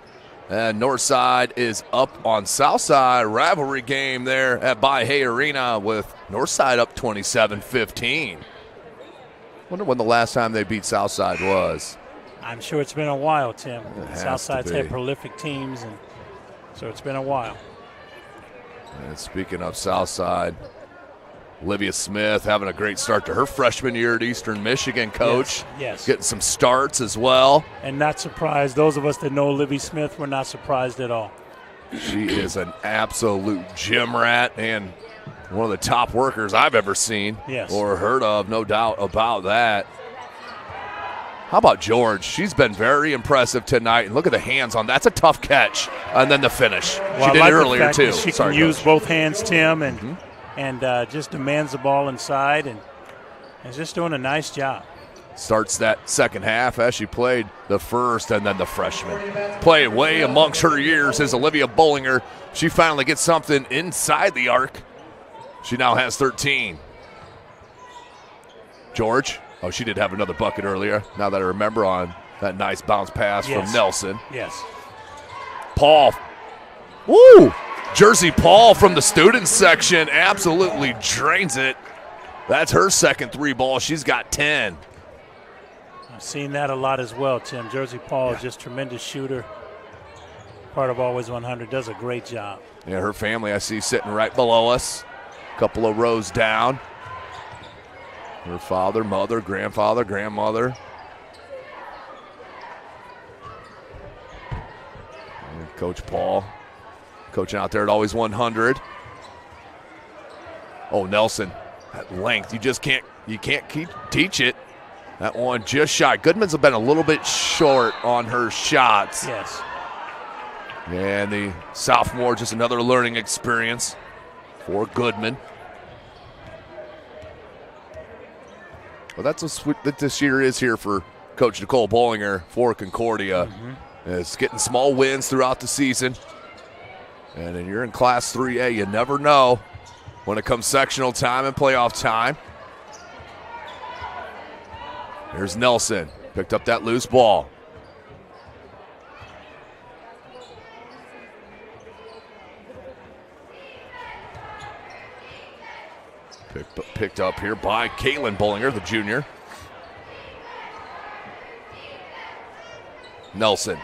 And Northside is up on Southside. Rivalry game there at By-Hay Arena with Northside up 27-15. Wonder when the last time they beat Southside was. I'm sure it's been a while, Tim. It has Southside's to be. had prolific teams, and so it's been a while. And speaking of Southside, Olivia Smith having a great start to her freshman year at Eastern Michigan, Coach. Yes. Getting some starts as well. And not surprised. Those of us that know Olivia Smith were not surprised at all. She is an absolute gym rat and one of the top workers I've ever seen or heard of, no doubt about that. How about George? She's been very impressive tonight. And look at the hands on. That's a tough catch. And then the finish. Well, she did like earlier, the fact too. that she Sorry, can use Coach. both hands, Tim, and just demands the ball inside and is just doing a nice job. Starts that second half as she played the first and then the freshman. Playing way amongst her years is Olivia Bollinger. She finally gets something inside the arc. She now has 13. George. Oh, she did have another bucket earlier, now that I remember, on that nice bounce pass from Nelson. Yes. Paul. Woo! Jersey Paul from the students section absolutely drains it. That's her second 3 ball. She's got 10. I've seen that a lot as well, Tim. Jersey Paul is just a tremendous shooter. Part of Always 100, does a great job. Yeah, her family I see sitting right below us, a couple of rows down. Her father, mother, grandfather, grandmother. And Coach Paul coaching out there at Always 100. Oh, Nelson, at length. You can't teach it. That one just shy. Goodman's have been a little bit short on her shots. Yes. And the sophomore, just another learning experience. for Goodman. Well, that's what sweet that this year is here for Coach Nicole Bollinger for Concordia. It's getting small wins throughout the season. And then you're in Class 3A, you never know when it comes sectional time and playoff time. Here's Nelson, picked up that loose ball. Picked up here by Caitlin Bollinger, the junior. Nelson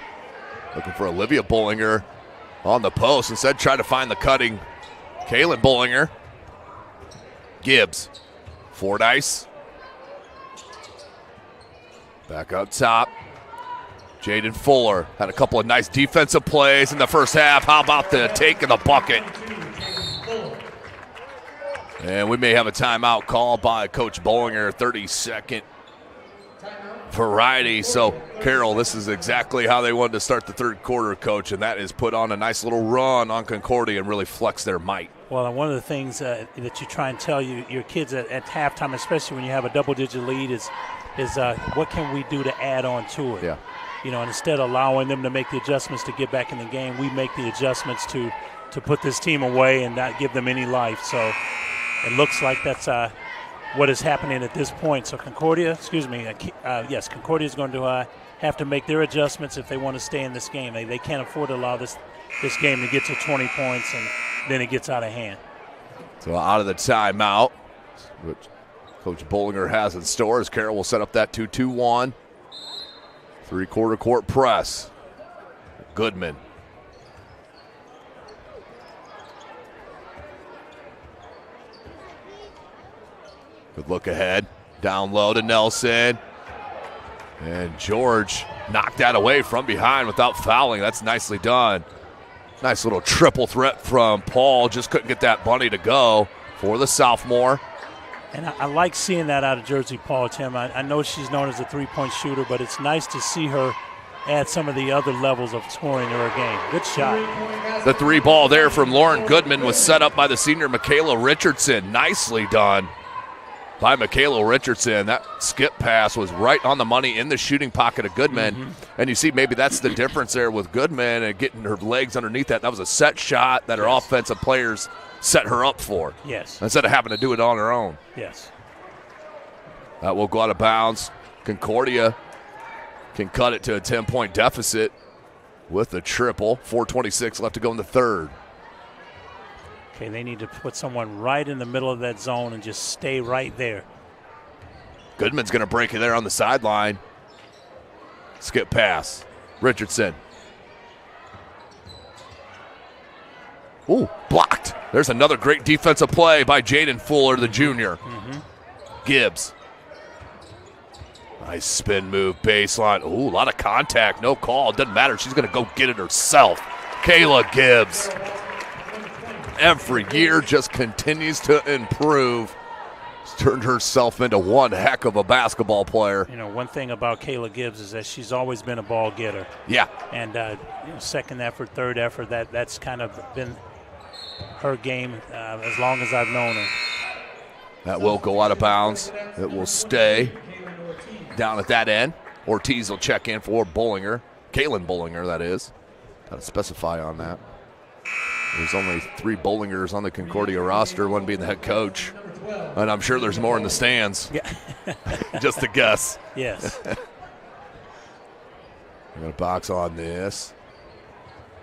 looking for Olivia Bollinger on the post. Instead, try to find the cutting Caitlin Bollinger. Gibbs, Fordyce. Back up top. Jaden Fuller had a couple of nice defensive plays in the first half. How about the take of the bucket? And we may have a timeout called by Coach Bollinger, 30-second variety. So, Carroll, this is exactly how they wanted to start the third quarter, Coach, and that is put on a nice little run on Concordia and really flex their might. Well, and one of the things that you try and tell your kids at halftime, especially when you have a double-digit lead, is what can we do to add on to it? Yeah. You know, and instead of allowing them to make the adjustments to get back in the game, we make the adjustments to put this team away and not give them any life. So it looks like that's what is happening at this point. So Concordia is going to have to make their adjustments if they want to stay in this game. They can't afford to allow this game to get to 20 points and then it gets out of hand. So out of the timeout, which Coach Bollinger has in store, as Carroll will set up that 2-2-1. Three-quarter court press. Goodman. Good look ahead. Down low to Nelson. And George knocked that away from behind without fouling. That's nicely done. Nice little triple threat from Paul. Just couldn't get that bunny to go for the sophomore. And I like seeing that out of Jersey Paul, Tim. I know she's known as a three-point shooter, but it's nice to see her add some of the other levels of scoring in her game. Good shot. The three ball there from Lauren Goodman was set up by the senior Michaela Richardson. Nicely done by Michaela Richardson. That skip pass was right on the money in the shooting pocket of Goodman. And you see maybe that's the difference there with Goodman and getting her legs underneath that. That was a set shot that her offensive players set her up for. Yes. Instead of having to do it on her own. Yes. That will go out of bounds. Concordia can cut it to a 10-point deficit with a triple. 4:26 left to go in the third. Okay, they need to put someone right in the middle of that zone and just stay right there. Goodman's going to break it there on the sideline. Skip pass. Richardson. Ooh, blocked. There's another great defensive play by Jaden Fuller, the junior. Gibbs. Nice spin move, baseline. Ooh, a lot of contact, no call. Doesn't matter. She's going to go get it herself. Kayla Gibbs. Every year just continues to improve. She's turned herself into one heck of a basketball player. You know, one thing about Kayla Gibbs is that she's always been a ball getter. Yeah. And second effort, third effort, that's kind of been her game as long as I've known her. That will go out of bounds. It will stay down at that end. Ortiz will check in for Bollinger. Kaylin Bollinger, that is. Got to specify on that. There's only 3 Bollingers on the Concordia roster, one being the head coach. And I'm sure there's more in the stands. Yeah. Just a guess. Yes. They're going to box on this.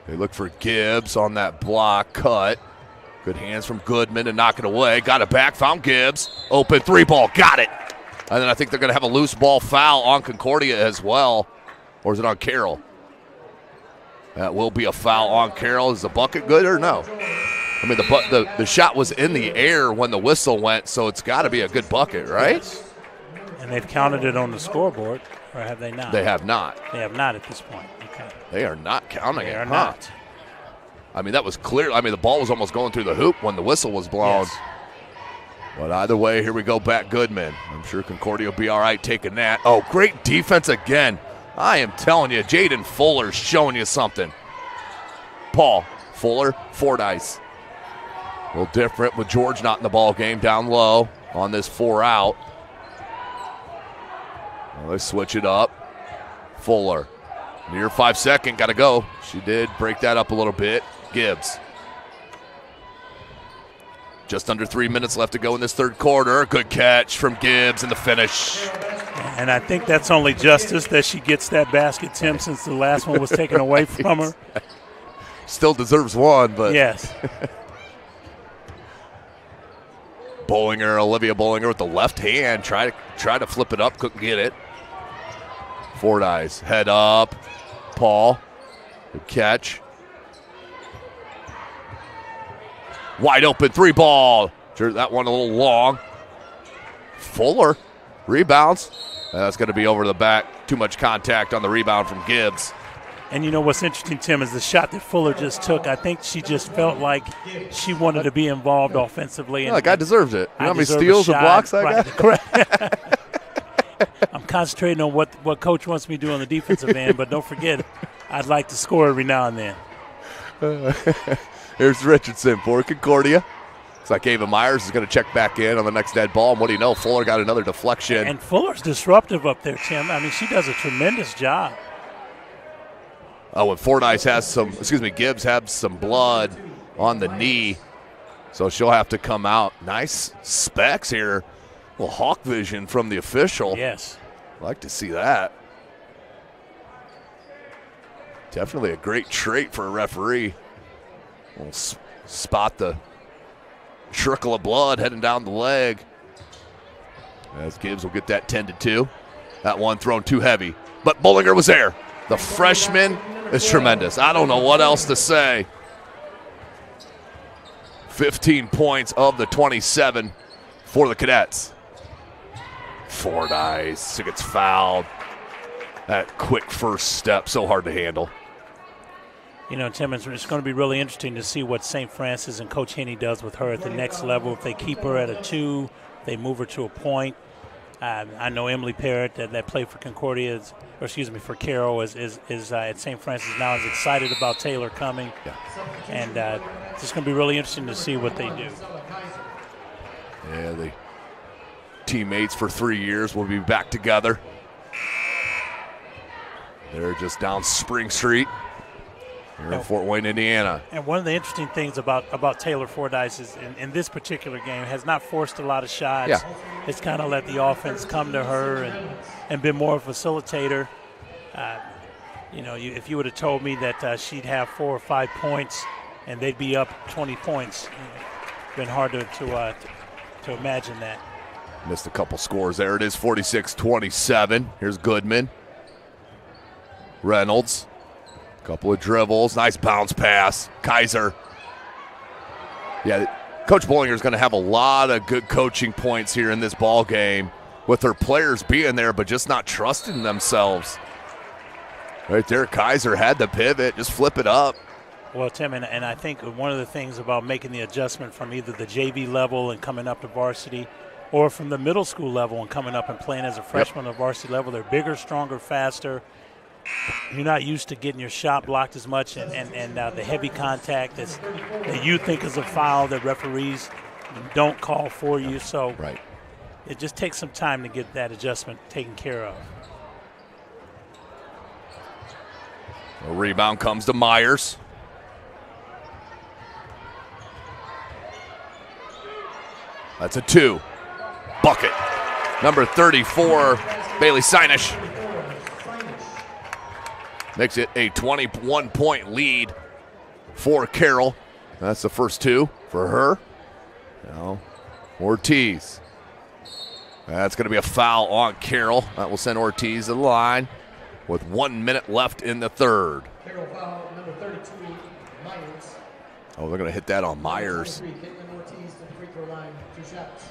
They look for Gibbs on that block cut. Good hands from Goodman to knock it away. Got it back, found Gibbs. Open 3-ball, got it. And then I think they're going to have a loose ball foul on Concordia as well. Or is it on Carroll? That will be a foul on Carroll. Is the bucket good or no? I mean, the shot was in the air when the whistle went, so it's got to be a good bucket, right? Yes. And they've counted it on the scoreboard, or have they not? They have not. They have not at this point. Okay. They are not counting it. They are not. I mean, that was clear. I mean, the ball was almost going through the hoop when the whistle was blown. Yes. But either way, here we go back Goodman. I'm sure Concordia will be all right taking that. Oh, great defense again. I am telling you, Jaden Fuller's showing you something. Paul, Fuller, Fordyce. A little different with George not in the ball game, down low on this 4 out. Well, they switch it up. Fuller, near 5 second, got to go. She did break that up a little bit. Gibbs. Just under 3 minutes left to go in this third quarter. Good catch from Gibbs and the finish. And I think that's only justice that she gets that basket, Tim, since the last one was taken away from her. Still deserves one, but. Yes. Olivia Bollinger with the left hand. Try to flip it up, couldn't get it. Fordyce, head up. Paul, good catch. Wide open 3 ball. Sure, that one a little long. Fuller rebounds. That's going to be over the back. Too much contact on the rebound from Gibbs. And you know what's interesting, Tim, is the shot that Fuller just took. I think she just felt like she wanted to be involved offensively. And guy deserves it. You know how many deserve steals and blocks I got? Correct. I'm concentrating on what Coach wants me to do on the defensive end, but don't forget, I'd like to score every now and then. Here's Richardson for Concordia. Looks like Ava Myers is going to check back in on the next dead ball. And what do you know? Fuller got another deflection. And Fuller's disruptive up there, Tim. I mean, she does a tremendous job. Oh, and Gibbs has some blood on the knee. So she'll have to come out. Nice specs here. A little hawk vision from the official. Yes. Like to see that. Definitely a great trait for a referee. We'll spot the trickle of blood heading down the leg. As Gibbs will get that 10-2. That one thrown too heavy. But Bollinger was there. The freshman is tremendous. I don't know what else to say. 15 points of the 27 for the Cadets. Fordyce gets fouled. That quick first step, so hard to handle. You know, Tim, it's going to be really interesting to see what St. Francis and Coach Henney does with her at the next level. If they keep her at a 2, they move her to a point. I know Emily Parrott that played for Concordia, for Carroll, is at St. Francis now, is excited about Taylor coming. Yeah. And it's just going to be really interesting to see what they do. Yeah, the teammates for 3 years will be back together. They're just down Spring Street here in Fort Wayne, Indiana. And one of the interesting things about Taylor Fordyce is in this particular game has not forced a lot of shots. Yeah. It's kind of let the offense come to her and been more of a facilitator. If you would have told me that she'd have 4 or 5 points and they'd be up 20 points, it's been hard to imagine that. Missed a couple scores there. It is 46-27. Here's Goodman. Reynolds. Couple of dribbles. Nice bounce pass. Kaiser. Yeah, Coach Bollinger is going to have a lot of good coaching points here in this ball game with her players being there but just not trusting themselves. Right there, Kaiser had the pivot. Just flip it up. Well, Tim, and I think one of the things about making the adjustment from either the JV level and coming up to varsity or from the middle school level and coming up and playing as a freshman on the varsity level, they're bigger, stronger, faster. You're not used to getting your shot blocked as much, and the heavy contact that you think is a foul that referees don't call for you. So right. It just takes some time to get that adjustment taken care of. A rebound comes to Myers. That's a 2. Bucket. Number 34, Bailey Sinesh. Makes it a 21-point lead for Carroll. That's the first 2 for her. Now, Ortiz. That's going to be a foul on Carroll. That will send Ortiz to the line with 1 minute left in the third. Carroll foul number 32, Myers. Oh, they're going to hit that on Myers. Ortiz to the free throw line, 2 shots.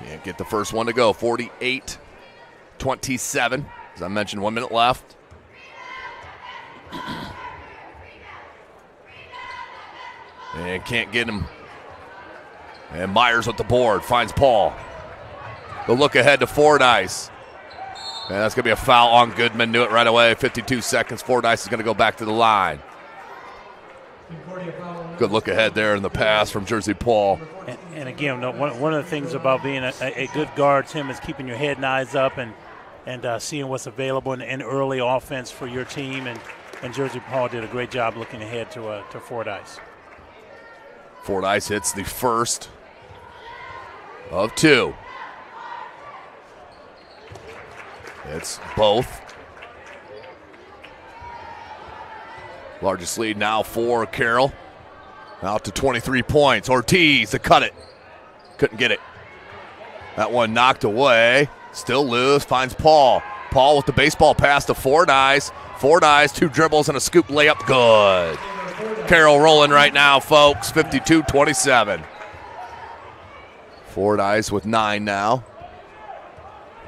Can't get the first one to go. 48-27. As I mentioned, 1 minute left. And can't get him. And Myers with the board. Finds Paul. The look ahead to Fordyce. And that's going to be a foul on Goodman. Knew it right away. 52 seconds. Fordyce is going to go back to the line. Good look ahead there in the pass from Jersey Paul. And again, one of the things about being a good guard, Tim, is keeping your head and eyes up and seeing what's available in early offense for your team. And Jersey Paul did a great job looking ahead to Fordyce. Fordyce hits the first of two. It's both. Largest lead now for Carroll. Out to 23 points. Ortiz to cut it. Couldn't get it. That one knocked away. Still loose. Finds Paul. Paul with the baseball pass to Fordyce. Fordyce, 2 dribbles and a scoop layup. Good. Carroll rolling right now, folks. 52-27. Fordyce with 9 now.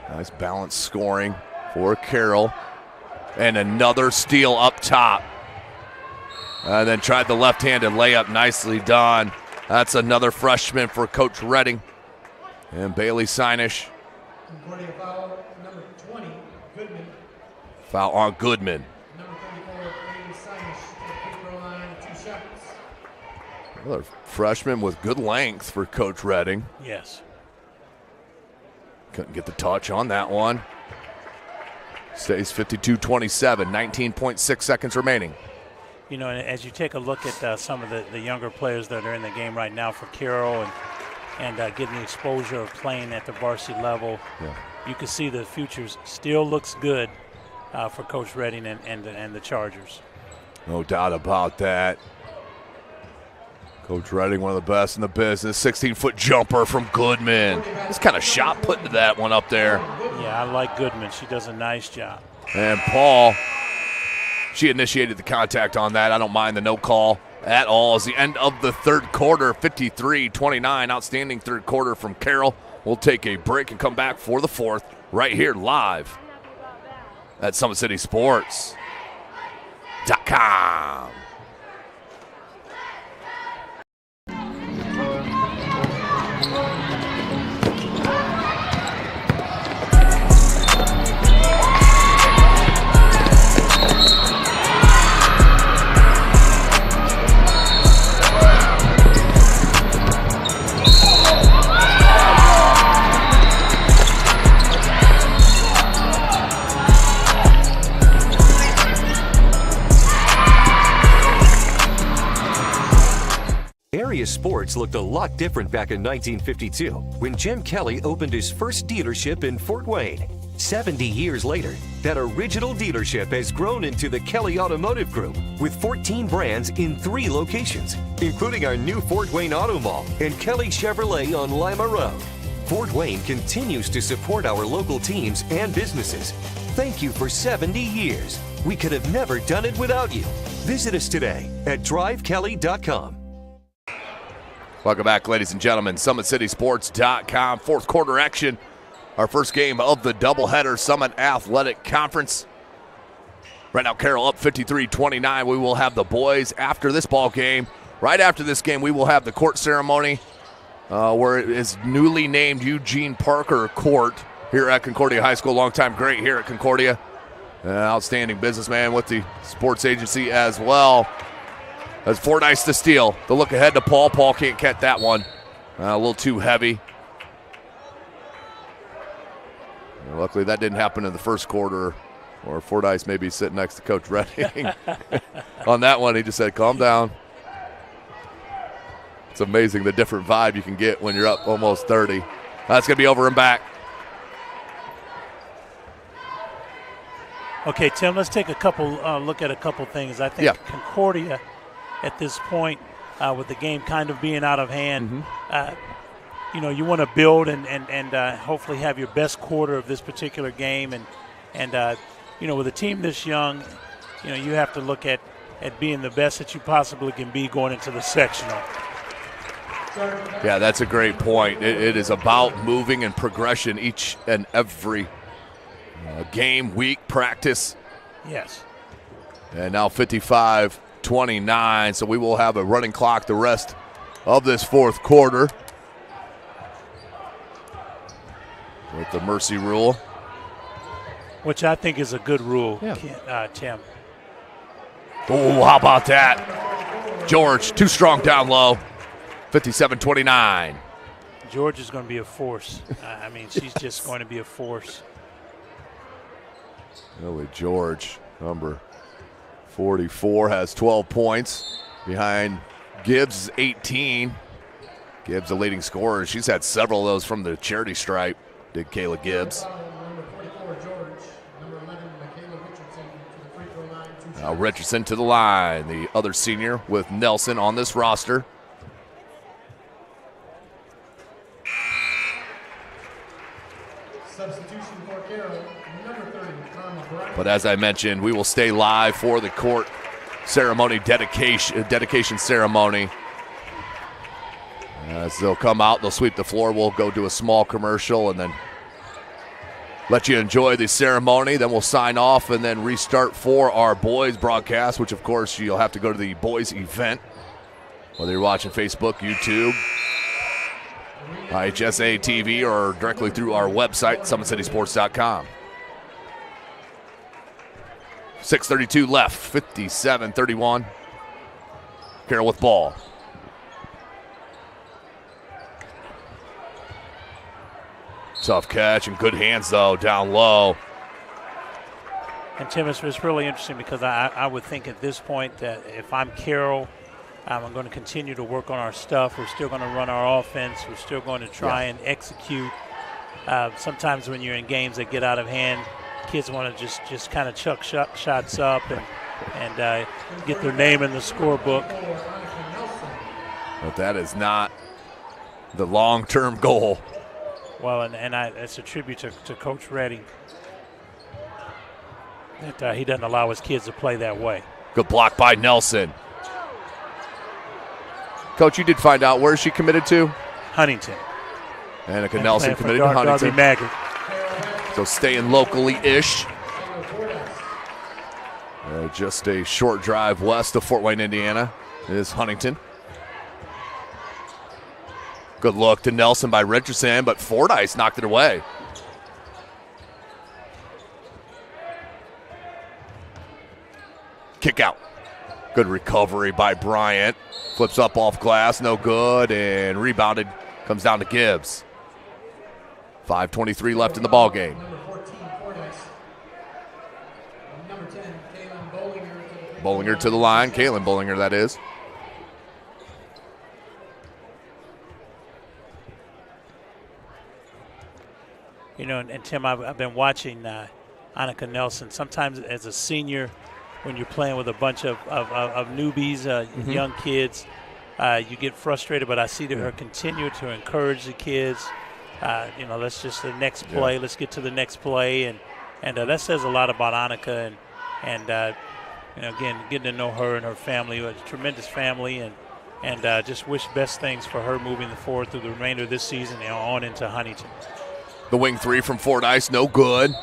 Nice balanced scoring for Carroll. And another steal up top. And then tried the left-handed layup. Nicely done. That's another freshman for Coach Redding. And Bailey Sinesh. Foul, number 20, Goodman. Foul on Goodman. Number 34, Bailey Sinesh, free throw line, 2 shots. Another freshman with good length for Coach Redding. Yes. Couldn't get the touch on that one. Stays 52-27, 19.6 seconds remaining. You know, and as you take a look at some of the younger players that are in the game right now for Carroll and getting the exposure of playing at the varsity level, you can see the future still looks good for Coach Redding and the Chargers. No doubt about that. Coach Redding, one of the best in the business. 16-foot jumper from Goodman. This kind of shot put into that one up there. Yeah, I like Goodman. She does a nice job. And Paul, she initiated the contact on that. I don't mind the no call at all. It's the end of the third quarter, 53-29. Outstanding third quarter from Carroll. We'll take a break and come back for the fourth right here live at SummitCitySports.com. Area sports looked a lot different back in 1952 when Jim Kelly opened his first dealership in Fort Wayne. 70 years later, that original dealership has grown into the Kelly Automotive Group with 14 brands in 3 locations, including our new Fort Wayne Auto Mall and Kelly Chevrolet on Lima Road. Fort Wayne continues to support our local teams and businesses. Thank you for 70 years. We could have never done it without you. Visit us today at drivekelly.com. Welcome back, ladies and gentlemen. SummitCitySports.com. Fourth quarter action. Our first game of the doubleheader Summit Athletic Conference. Right now, Carroll up 53-29. We will have the boys after this ball game. Right after this game, we will have the court ceremony where it is newly named Eugene Parker Court here at Concordia High School. Longtime great here at Concordia. Outstanding businessman with the sports agency as well. That's Fordyce to steal. The look ahead to Paul. Paul can't catch that one. A little too heavy. Luckily, that didn't happen in the first quarter, or Fordyce may be sitting next to Coach Redding. On that one, he just said, calm down. It's amazing the different vibe you can get when you're up almost 30. That's going to be over and back. Okay, Tim, let's take a couple look at a couple things. I think Concordia at this point, with the game kind of being out of hand, you want to build and hopefully have your best quarter of this particular game. And with a team this young, you have to look at being the best that you possibly can be going into the sectional. Yeah, that's a great point. It is about moving and progression each and every game, week, practice. Yes. And now 55-29, so we will have a running clock the rest of this fourth quarter with the mercy rule. Which I think is a good rule, Tim. Oh, how about that? George, too strong down low. 57-29. George is going to be a force. I mean, she's just going to be a force. Really, George, number 44, has 12 points. Behind Gibbs, 18. Gibbs, the leading scorer. She's had several of those from the charity stripe, did Kayla Gibbs. Now Richardson to the line, the other senior with Nelson on this roster. Substitution for Carroll, number 30, Carmel Bryant. But as I mentioned, we will stay live for the court ceremony, dedication ceremony. As they'll come out, they'll sweep the floor. We'll go do a small commercial and then let you enjoy the ceremony. Then we'll sign off and then restart for our boys broadcast, which of course you'll have to go to the boys event, whether you're watching Facebook, YouTube, IHSA TV, or directly through our website, SummitCitySports.com. 6:32 left, 57-31. Carroll with ball. Tough catch and good hands, though, down low. And, Tim, it's really interesting because I would think at this point that if I'm Carroll, I'm going to continue to work on our stuff. We're still going to run our offense. We're still going to try and execute. Sometimes when you're in games that get out of hand, kids want to just kind of chuck shots up and get their name in the scorebook. But that is not the long-term goal. Well, and it's a tribute to Coach Redding that he doesn't allow his kids to play that way. Good block by Nelson. Coach, you did find out, where is she committed to? Huntington. Annika Nelson committed to Huntington. So staying locally-ish. Just a short drive west of Fort Wayne, Indiana, is Huntington. Good look to Nelson by Richardson, but Fordyce knocked it away. Kick out. Good recovery by Bryant. Flips up off glass, no good, and rebounded. Comes down to Gibbs. 5:23 left in the ball game. Number 14, Fordyce. Number 10, Kaylin Bollinger. Bollinger to the line. Kaylin Bollinger, that is. You know, and Tim, I've been watching Annika Nelson. Sometimes as a senior, when you're playing with a bunch of newbies, young kids, you get frustrated. But I see her continue to encourage the kids. Let's just the next play. Let's get to the next play, and that says a lot about Annika. And again, getting to know her and her family, a tremendous family, and just wish best things for her moving forward through the remainder of this season and on into Huntington. The wing three from Fordyce, no good.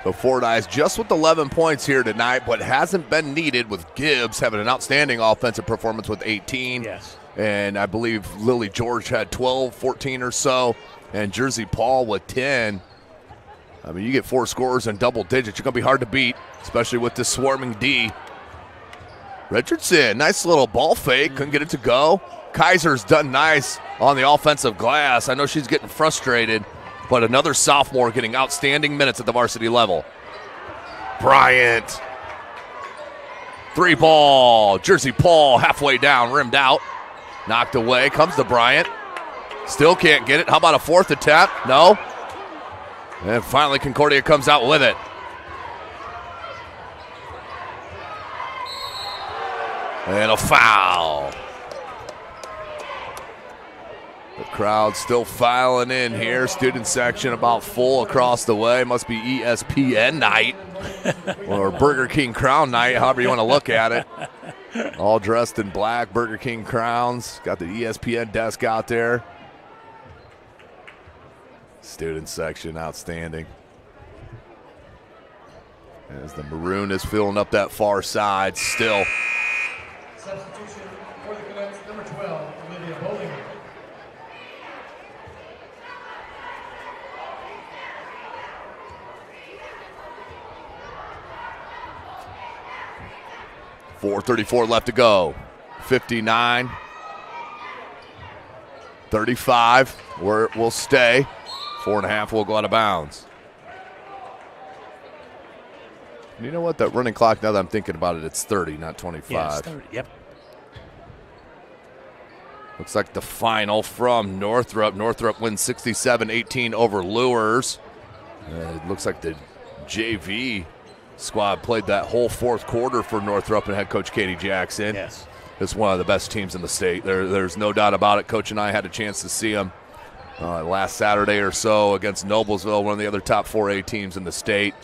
So Fordyce just with 11 points here tonight, but hasn't been needed with Gibbs having an outstanding offensive performance with 18. Yes. And I believe Lily George had 12, 14 or so, and Jersey Paul with 10. I mean, you get 4 scorers in double digits, you're going to be hard to beat, especially with this swarming D. Richardson, nice little ball fake, couldn't get it to go. Kaiser's done nice on the offensive glass. I know she's getting frustrated, but another sophomore getting outstanding minutes at the varsity level. Bryant. 3 ball. Jersey Paul halfway down, rimmed out. Knocked away. Comes to Bryant. Still can't get it. How about a 4th attempt? No. And finally Concordia comes out with it. And a foul. The crowd still filing in here. Student section about full across the way. Must be ESPN night or Burger King Crown night, however you want to look at it. All dressed in black, Burger King crowns. Got the ESPN desk out there. Student section, outstanding. As the maroon is filling up that far side still. Substitution for the Cadets, number 12, Olivia Bollinger. 4:34 left to go. 59. 35, where it will stay. 4.5 will go out of bounds. And you know what? That running clock, now that I'm thinking about it, it's 30, not 25. Yeah, it's 30, yep. Looks like the final from Northrop. Northrop wins 67-18 over Lures. It looks like the JV squad played that whole fourth quarter for Northrop and head coach Katie Jackson. Yes. It's one of the best teams in the state. There's no doubt about it. Coach and I had a chance to see them last Saturday or so against Noblesville, one of the other top 4A teams in the state.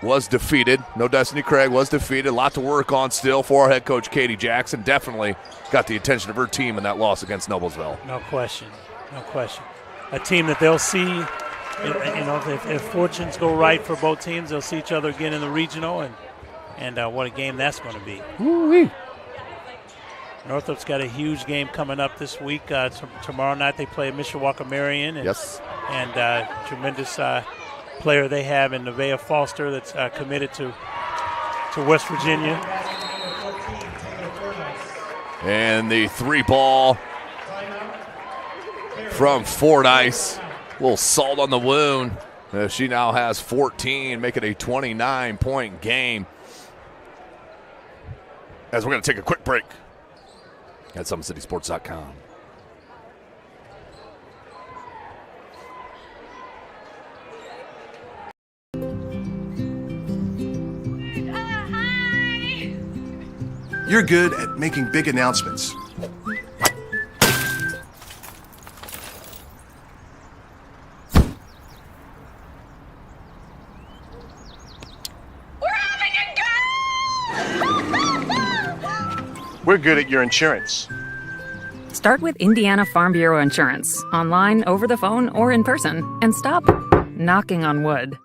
Was defeated. No Destiny Craig, was defeated. A lot to work on still for our head coach Katie Jackson. Definitely got the attention of her team in that loss against Noblesville. No question. No question. A team that they'll see, if fortunes go right for both teams, they'll see each other again in the regional, and what a game that's going to be. Woo-wee. Northrop's got a huge game coming up this week. Tomorrow night they play Mishawaka Marion. Yes. And tremendous player they have in Nevaeh Foster that's committed to West Virginia. And the 3-ball from Fordyce. A little salt on the wound. She now has 14, making a 29-point game. As we're going to take a quick break at SummitCitySports.com. You're good at making big announcements. We're good at your insurance. Start with Indiana Farm Bureau Insurance, online, over the phone, or in person, and stop knocking on wood.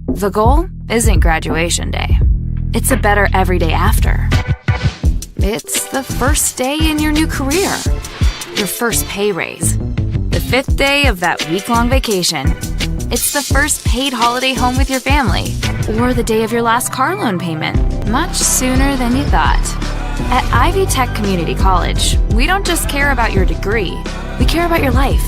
The goal isn't graduation day. It's a better every day after. It's the first day in your new career. Your first pay raise. The 5th day of that week-long vacation. It's the first paid holiday home with your family. Or the day of your last car loan payment. Much sooner than you thought. At Ivy Tech Community College, we don't just care about your degree, we care about your life.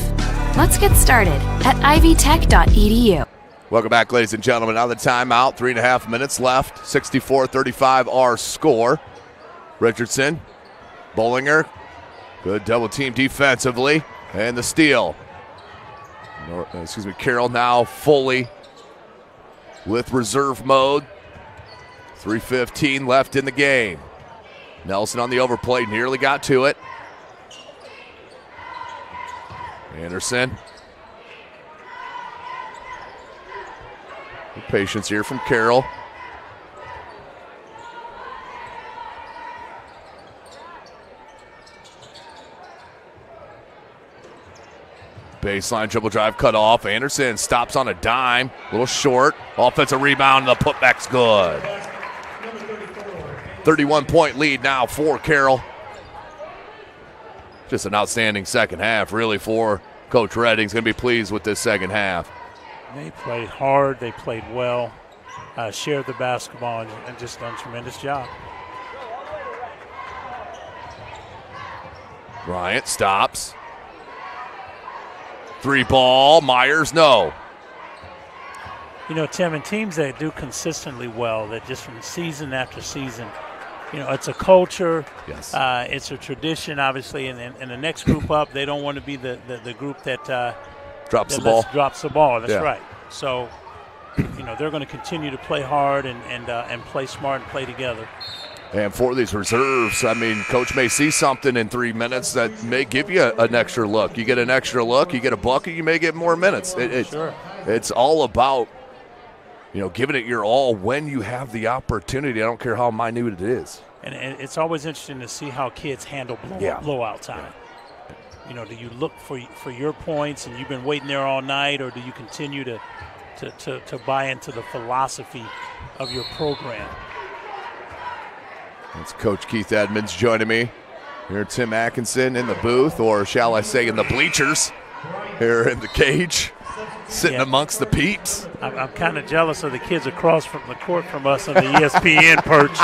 Let's get started at ivytech.edu. Welcome back, ladies and gentlemen. Now the timeout, 3.5 minutes left. 64-35 our score. Richardson, Bollinger, good double team defensively, and the steal. Carroll now fully with reserve mode. 3:15 left in the game. Nelson on the overplay, nearly got to it. Anderson. Good patience here from Carroll. Baseline dribble drive cut off. Anderson stops on a dime. A little short. Offensive rebound. The putback's good. 31-point lead now for Carroll. Just an outstanding second half, really, for Coach Redding's going to be pleased with this second half. They played hard. They played well. Shared the basketball and just done a tremendous job. Bryant stops. 3-ball. Myers, no. You know, Tim, and teams that do consistently well, that just from season after season, you know, it's a culture. Yes. It's a tradition, obviously, and the next group up, they don't want to be the group that drops the ball. Drops the ball. That's right. So, you know, they're going to continue to play hard and play smart and play together. And for these reserves, I mean, Coach may see something in 3 minutes that may give you an extra look. You get an extra look, you get a bucket, you may get more minutes. Sure. It's all about, you know, giving it your all when you have the opportunity. I don't care how minute it is. And it's always interesting to see how kids handle blowout time. You know, do you look for your points and you've been waiting there all night, or do you continue to buy into the philosophy of your program? It's Coach Keith Edmonds joining me. Here, Tim Atkinson in the booth, or shall I say in the bleachers, here in the cage, sitting amongst the peeps. I'm kind of jealous of the kids across from the court from us on the ESPN perch.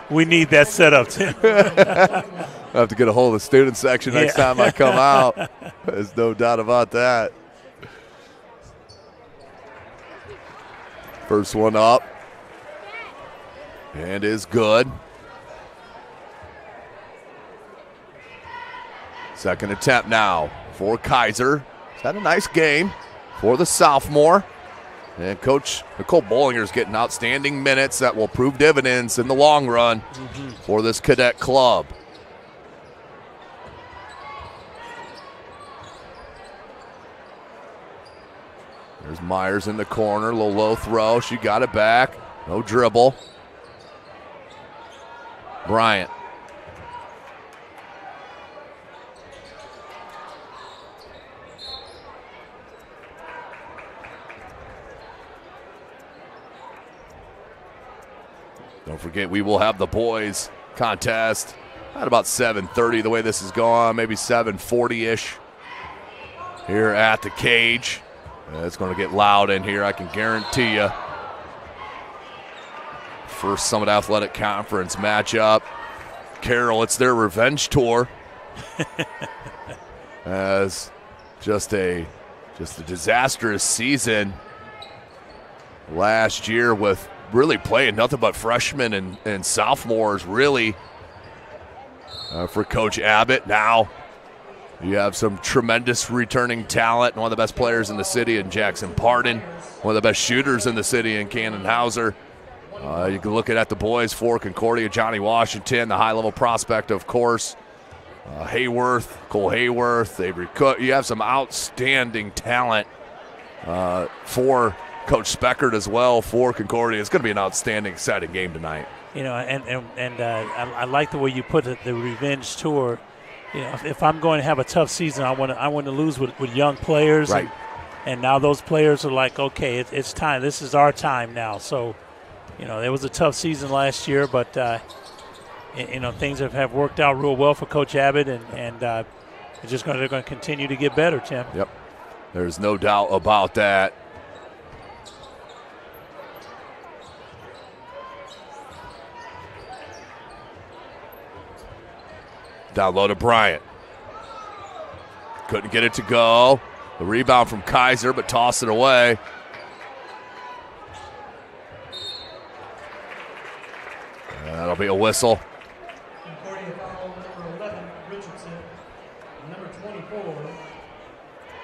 We need that setup, Tim. I have to get a hold of the student section next time I come out. There's no doubt about that. First one up. And is good. Second attempt now for Kaiser. He's had a nice game for the sophomore. And Coach Nicole Bollinger's getting outstanding minutes that will prove dividends in the long run for this cadet club. There's Myers in the corner, a little low throw. She got it back. No dribble. Bryant. Don't forget, we will have the boys contest at about 7:30 the way this is going, maybe 7:40-ish here at the cage. It's going to get loud in here, I can guarantee you. First Summit Athletic Conference matchup. Carroll, it's their revenge tour. As just a disastrous season last year with really playing nothing but freshmen and sophomores, really, for Coach Abbott. Now you have some tremendous returning talent, and one of the best players in the city in Jackson Pardon, one of the best shooters in the city in Cannon Hauser. You can look at the boys for Concordia, Johnny Washington, the high-level prospect, of course, Hayworth, Cole Hayworth, Avery Cook. You have some outstanding talent for Coach Speckert as well for Concordia. It's going to be an outstanding, exciting game tonight. You know, and I like the way you put it, the revenge tour. You know, if I'm going to have a tough season, I want to lose with young players. Right. And now those players are like, okay, it's time. This is our time now. So, you know, it was a tough season last year, but, you know, things have worked out real well for Coach Abbott, and they're going to continue to get better, Tim. Yep. There's no doubt about that. Down low to Bryant. Couldn't get it to go. The rebound from Kaiser, but toss it away. And that'll be a whistle. Concordia foul number 11, Richardson. Number 24,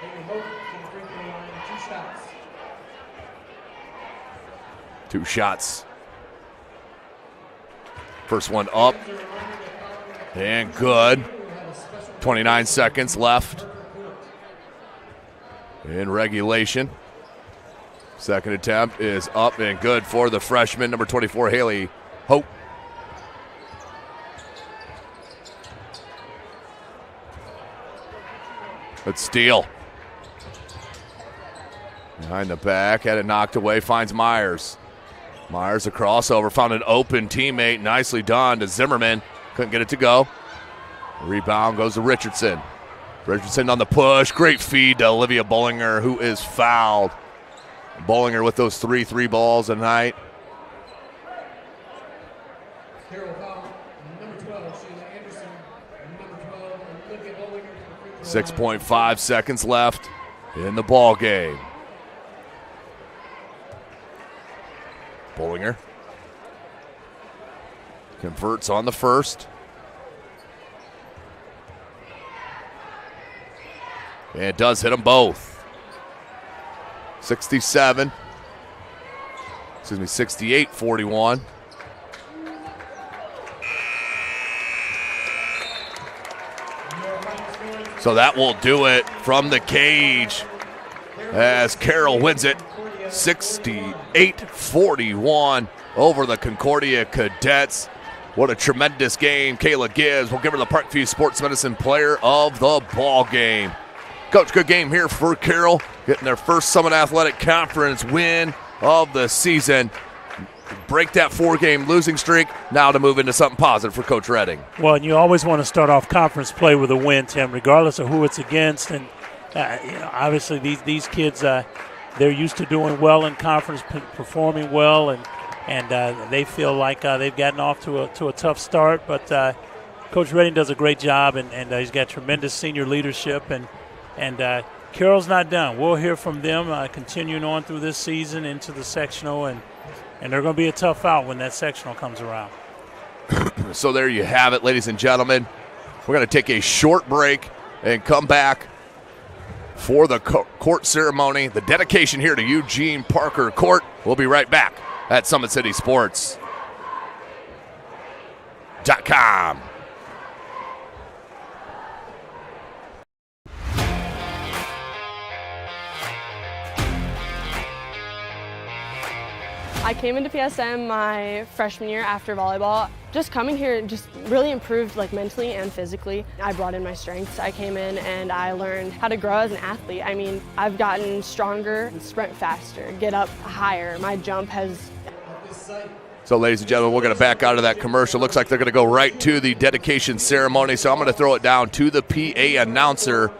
Haley Hope to the free throw line, 2 shots. 2 shots. First one up. And good. 29 seconds left in regulation. Second attempt is up and good for the freshman, number 24, Haley Hope. Good steal. Behind the back, had it knocked away, finds Myers. Myers a crossover, found an open teammate, nicely done to Zimmerman. Couldn't get it to go. Rebound goes to Richardson. Richardson on the push. Great feed to Olivia Bollinger, who is fouled. Bollinger with those 3 balls tonight. Carroll foul number 12, Sheila Anderson. Number 12, Olivia Bollinger. 6.5 seconds left in the ball game. Bollinger converts on the first. And it does hit them both. 68-41. So that will do it from the cage as Carroll wins it 68-41 over the Concordia Cadets. What a tremendous game. Kayla Gibbs will give her the Parkview Sports Medicine Player of the Ball Game. Coach, good game here for Carroll, getting their first Summit Athletic Conference win of the season. Break that 4-game losing streak, now to move into something positive for Coach Redding. Well, and you always want to start off conference play with a win, Tim, regardless of who it's against. And you know, obviously these kids, they're used to doing well in conference, performing well, and and they feel like they've gotten off to a tough start. But Coach Redding does a great job, and he's got tremendous senior leadership, and Carroll's not done. We'll hear from them continuing on through this season into the sectional, and they're going to be a tough out when that sectional comes around. So there you have it, ladies and gentlemen. We're going to take a short break and come back for the court ceremony, the dedication here to Eugene Parker Court. We'll be right back at SummitCitySports.com. I came into PSM my freshman year after volleyball. Just coming here just really improved mentally and physically. I brought in my strengths. I came in and I learned how to grow as an athlete. I mean, I've gotten stronger, sprint faster, get up higher. My jump has... So, ladies and gentlemen, we're going to back out of that commercial. Looks like they're going to go right to the dedication ceremony. So I'm going to throw it down to the PA announcer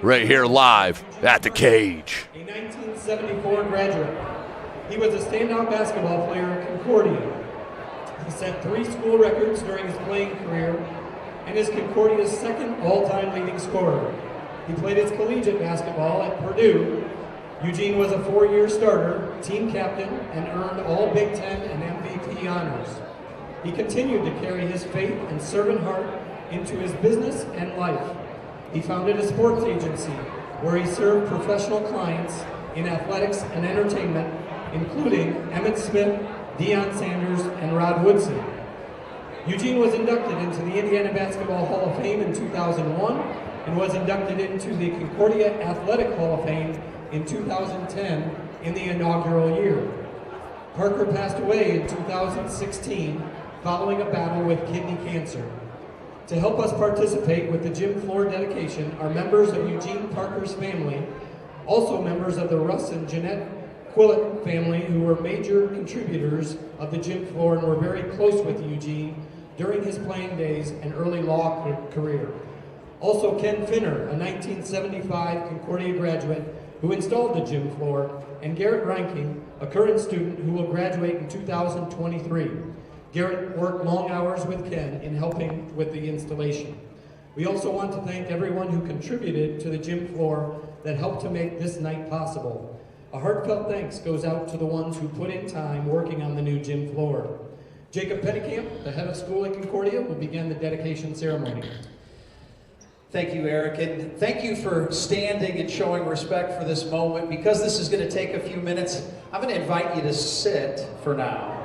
right here live at the cage. A 1974 graduate. He was a standout basketball player at Concordia. He set 3 school records during his playing career and is Concordia's second all-time leading scorer. He played his collegiate basketball at Purdue. Eugene was a 4-year starter, team captain, and earned all Big Ten and MVP honors. He continued to carry his faith and servant heart into his business and life. He founded a sports agency where he served professional clients in athletics and entertainment, including Emmett Smith, Deion Sanders, and Rod Woodson. Eugene was inducted into the Indiana Basketball Hall of Fame in 2001 and was inducted into the Concordia Athletic Hall of Fame in 2010 in the inaugural year. Parker passed away in 2016 following a battle with kidney cancer. To help us participate with the gym floor dedication are members of Eugene Parker's family, also members of the Russ and Jeanette Quillett family, who were major contributors of the gym floor and were very close with Eugene during his playing days and early law career. Also Ken Finner, a 1975 Concordia graduate who installed the gym floor, and Garrett Ranking, a current student who will graduate in 2023. Garrett worked long hours with Ken in helping with the installation. We also want to thank everyone who contributed to the gym floor that helped to make this night possible. A heartfelt thanks goes out to the ones who put in time working on the new gym floor. Jacob Pettycamp, the head of school at Concordia, will begin the dedication ceremony. Thank you, Eric, and thank you for standing and showing respect for this moment. Because this is going to take a few minutes, I'm going to invite you to sit for now.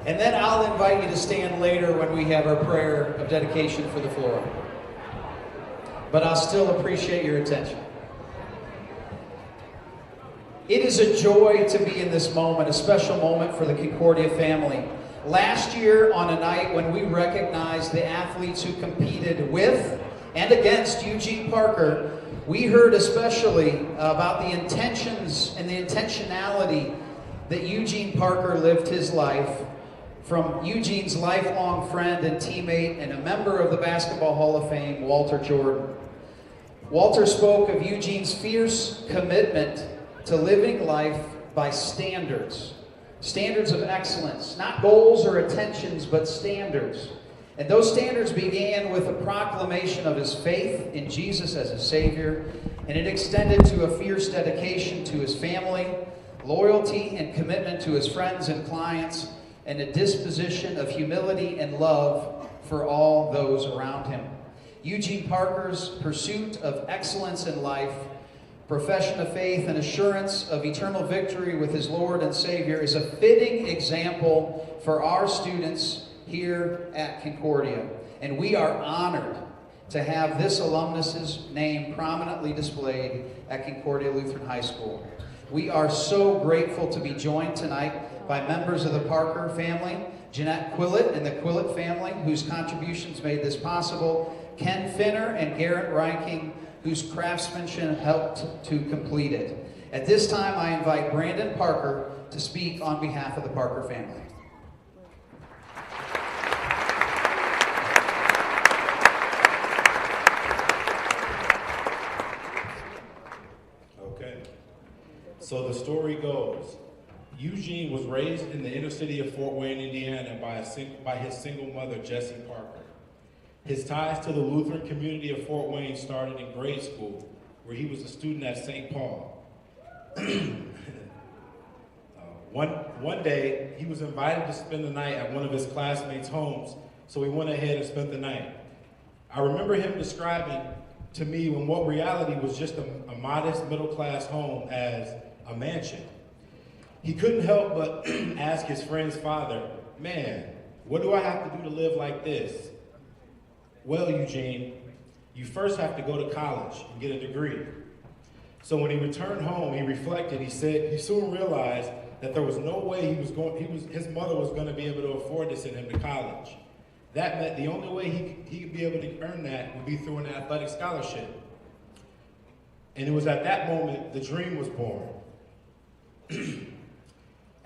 And then I'll invite you to stand later when we have our prayer of dedication for the floor. But I'll still appreciate your attention. It is a joy to be in this moment, a special moment for the Concordia family. Last year, on a night when we recognized the athletes who competed with and against Eugene Parker, we heard especially about the intentions and the intentionality that Eugene Parker lived his life from Eugene's lifelong friend and teammate and a member of the Basketball Hall of Fame, Walter Jordan. Walter spoke of Eugene's fierce commitment to living life by standards. Standards of excellence, not goals or attentions, but standards. And those standards began with a proclamation of his faith in Jesus as his Savior, and it extended to a fierce dedication to his family, loyalty and commitment to his friends and clients, and a disposition of humility and love for all those around him. Eugene Parker's pursuit of excellence in life, profession of faith, and assurance of eternal victory with his Lord and Savior is a fitting example for our students here at Concordia. And we are honored to have this alumnus's name prominently displayed at Concordia Lutheran High School. We are so grateful to be joined tonight by members of the Parker family, Jeanette Quillett and the Quillett family, whose contributions made this possible, Ken Finner and Garrett Ranking, whose craftsmanship helped to complete it. At this time, I invite Brandon Parker to speak on behalf of the Parker family. Okay. So the story goes, Eugene was raised in the inner city of Fort Wayne, Indiana by his single mother, Jessie Parker. His ties to the Lutheran community of Fort Wayne started in grade school, where he was a student at St. Paul. One day, he was invited to spend the night at one of his classmates' homes, so he went ahead and spent the night. I remember him describing to me when what reality was just a modest middle-class home as a mansion. He couldn't help but ask his friend's father, "Man, what do I have to do to live like this?" "Well, Eugene, you first have to go to college and get a degree." So when he returned home, he reflected. He said he soon realized that there was no way his mother was going to be able to afford to send him to college. That meant the only way he could be able to earn that would be through an athletic scholarship. And it was at that moment the dream was born.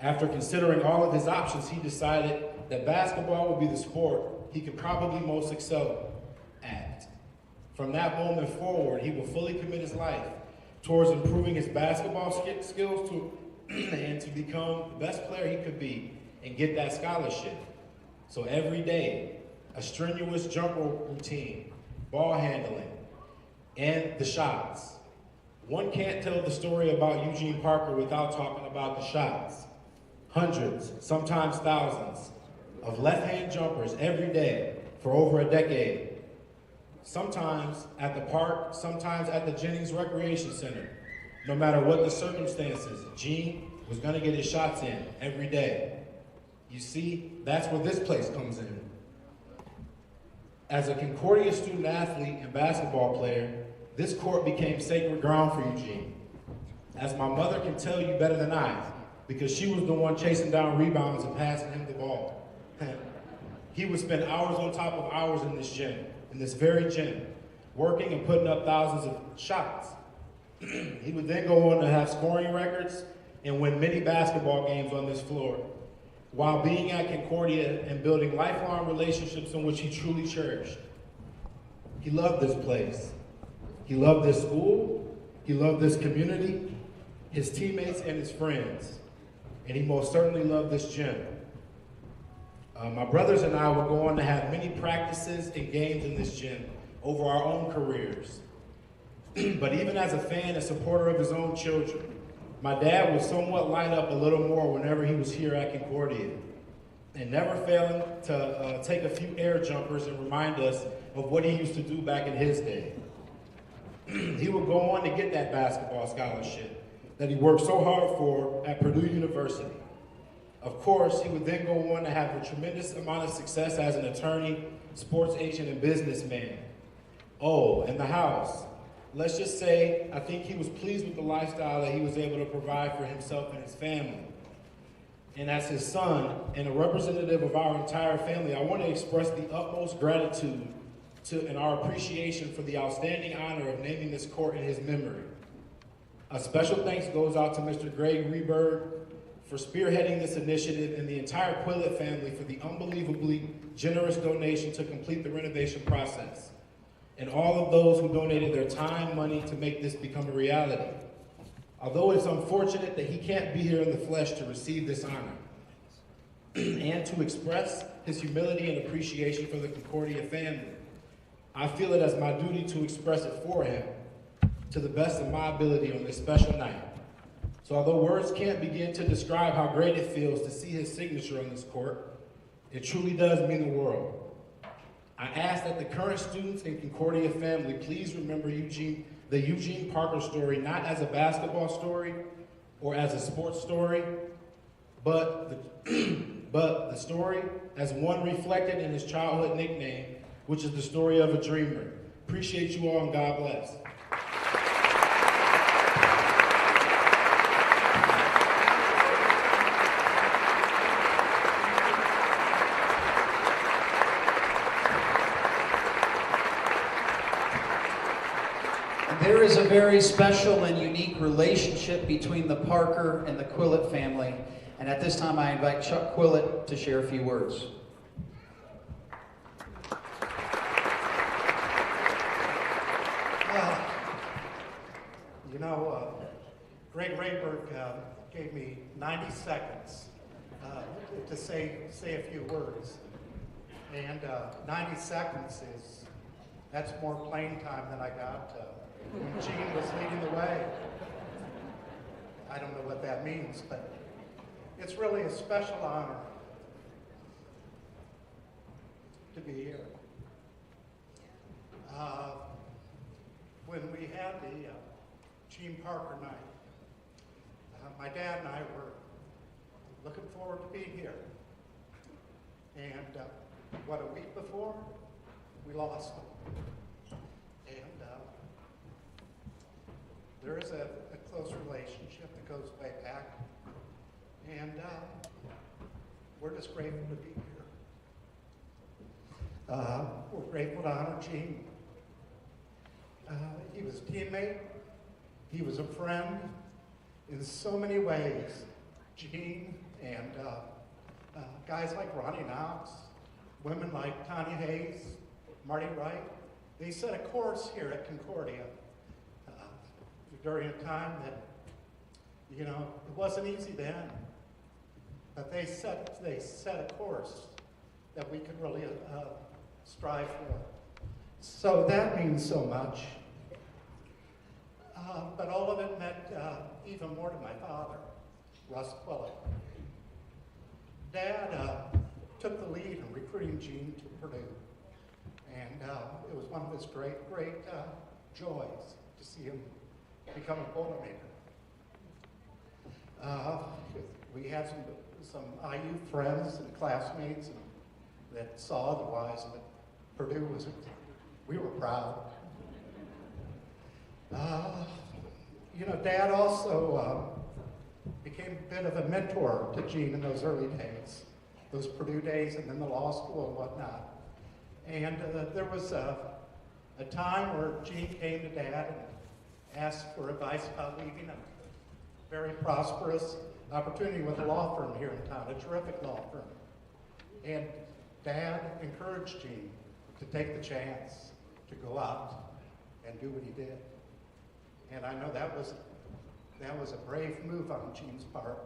After considering all of his options, he decided that basketball would be the sport he could probably most excel at. From that moment forward, he will fully commit his life towards improving his basketball skills and to become the best player he could be and get that scholarship. So every day, a strenuous jump rope routine, ball handling, and the shots. One can't tell the story about Eugene Parker without talking about the shots. Hundreds, sometimes thousands, of left-hand jumpers every day for over a decade. Sometimes at the park, sometimes at the Jennings Recreation Center. No matter what the circumstances, Gene was gonna get his shots in every day. You see, that's where this place comes in. As a Concordia student athlete and basketball player, this court became sacred ground for Eugene. As my mother can tell you better than I, because she was the one chasing down rebounds and passing him the ball. He would spend hours on top of hours in this gym, in this very gym, working and putting up thousands of shots. He would then go on to have scoring records and win many basketball games on this floor, while being at Concordia and building lifelong relationships in which he truly cherished. He loved this place. He loved this school. He loved this community, his teammates, and his friends. And he most certainly loved this gym. My brothers and I would go on to have many practices and games in this gym over our own careers. But even as a fan and supporter of his own children, my dad would somewhat light up a little more whenever he was here at Concordia, and never failing to take a few air jumpers and remind us of what he used to do back in his day. He would go on to get that basketball scholarship that he worked so hard for at Purdue University. Of course, he would then go on to have a tremendous amount of success as an attorney, sports agent, and businessman. Oh, and the house. Let's just say, I think he was pleased with the lifestyle that he was able to provide for himself and his family. And as his son and a representative of our entire family, I want to express the utmost gratitude and our appreciation for the outstanding honor of naming this court in his memory. A special thanks goes out to Mr. Greg Reberg for spearheading this initiative and the entire Quillett family for the unbelievably generous donation to complete the renovation process, and all of those who donated their time, money to make this become a reality. Although it's unfortunate that he can't be here in the flesh to receive this honor and to express his humility and appreciation for the Concordia family, I feel it as my duty to express it for him to the best of my ability on this special night. So although words can't begin to describe how great it feels to see his signature on this court, it truly does mean the world. I ask that the current students in Concordia family please remember the Eugene Parker story not as a basketball story or as a sports story, but the story as one reflected in his childhood nickname, which is the story of a dreamer. Appreciate you all, and God bless. There is a very special and unique relationship between the Parker and the Quillett family. And at this time, I invite Chuck Quillett to share a few words. Greg Rayberg gave me 90 seconds to say a few words. And 90 seconds that's more playing time than I got when Gene was leading the way. I don't know what that means, but it's really a special honor to be here. When we had the Gene Parker night, my dad and I were looking forward to being here. And what, a week before, we lost him. And there is a close relationship that goes way back. And we're just grateful to be here. We're grateful to honor Gene. He was a teammate. He was a friend in so many ways. Gene and guys like Ronnie Knox, women like Tanya Hayes, Marty Wright, they set a course here at Concordia during a time that, it wasn't easy then, but they set a course that we could really strive for. So that means so much. But all of it meant even more to my father, Russ Quillett. Dad took the lead in recruiting Gene to Purdue. And it was one of his great joys to see him become a Boilermaker. We had some IU friends and classmates that saw otherwise, but Purdue we were proud. Dad also became a bit of a mentor to Gene in those early days, those Purdue days and then the law school and whatnot. And there was a time where Gene came to Dad and asked for advice about leaving a very prosperous opportunity with a law firm here in town, a terrific law firm. And Dad encouraged Gene to take the chance to go out and do what he did. And I know that was a brave move on Gene's part,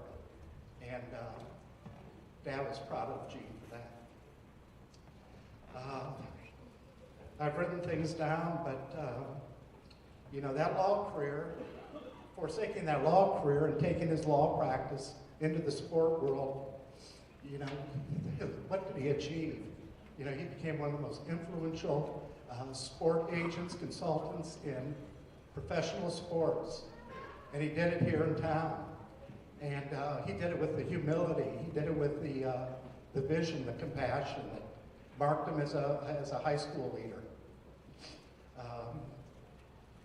and Dad was proud of Gene for that. I've written things down, but that law career, forsaking that law career and taking his law practice into the sport world, what did he achieve? He became one of the most influential sport agents, consultants in professional sports. And he did it here in town. And he did it with the humility. He did it with the vision, the compassion that marked him as a high school leader.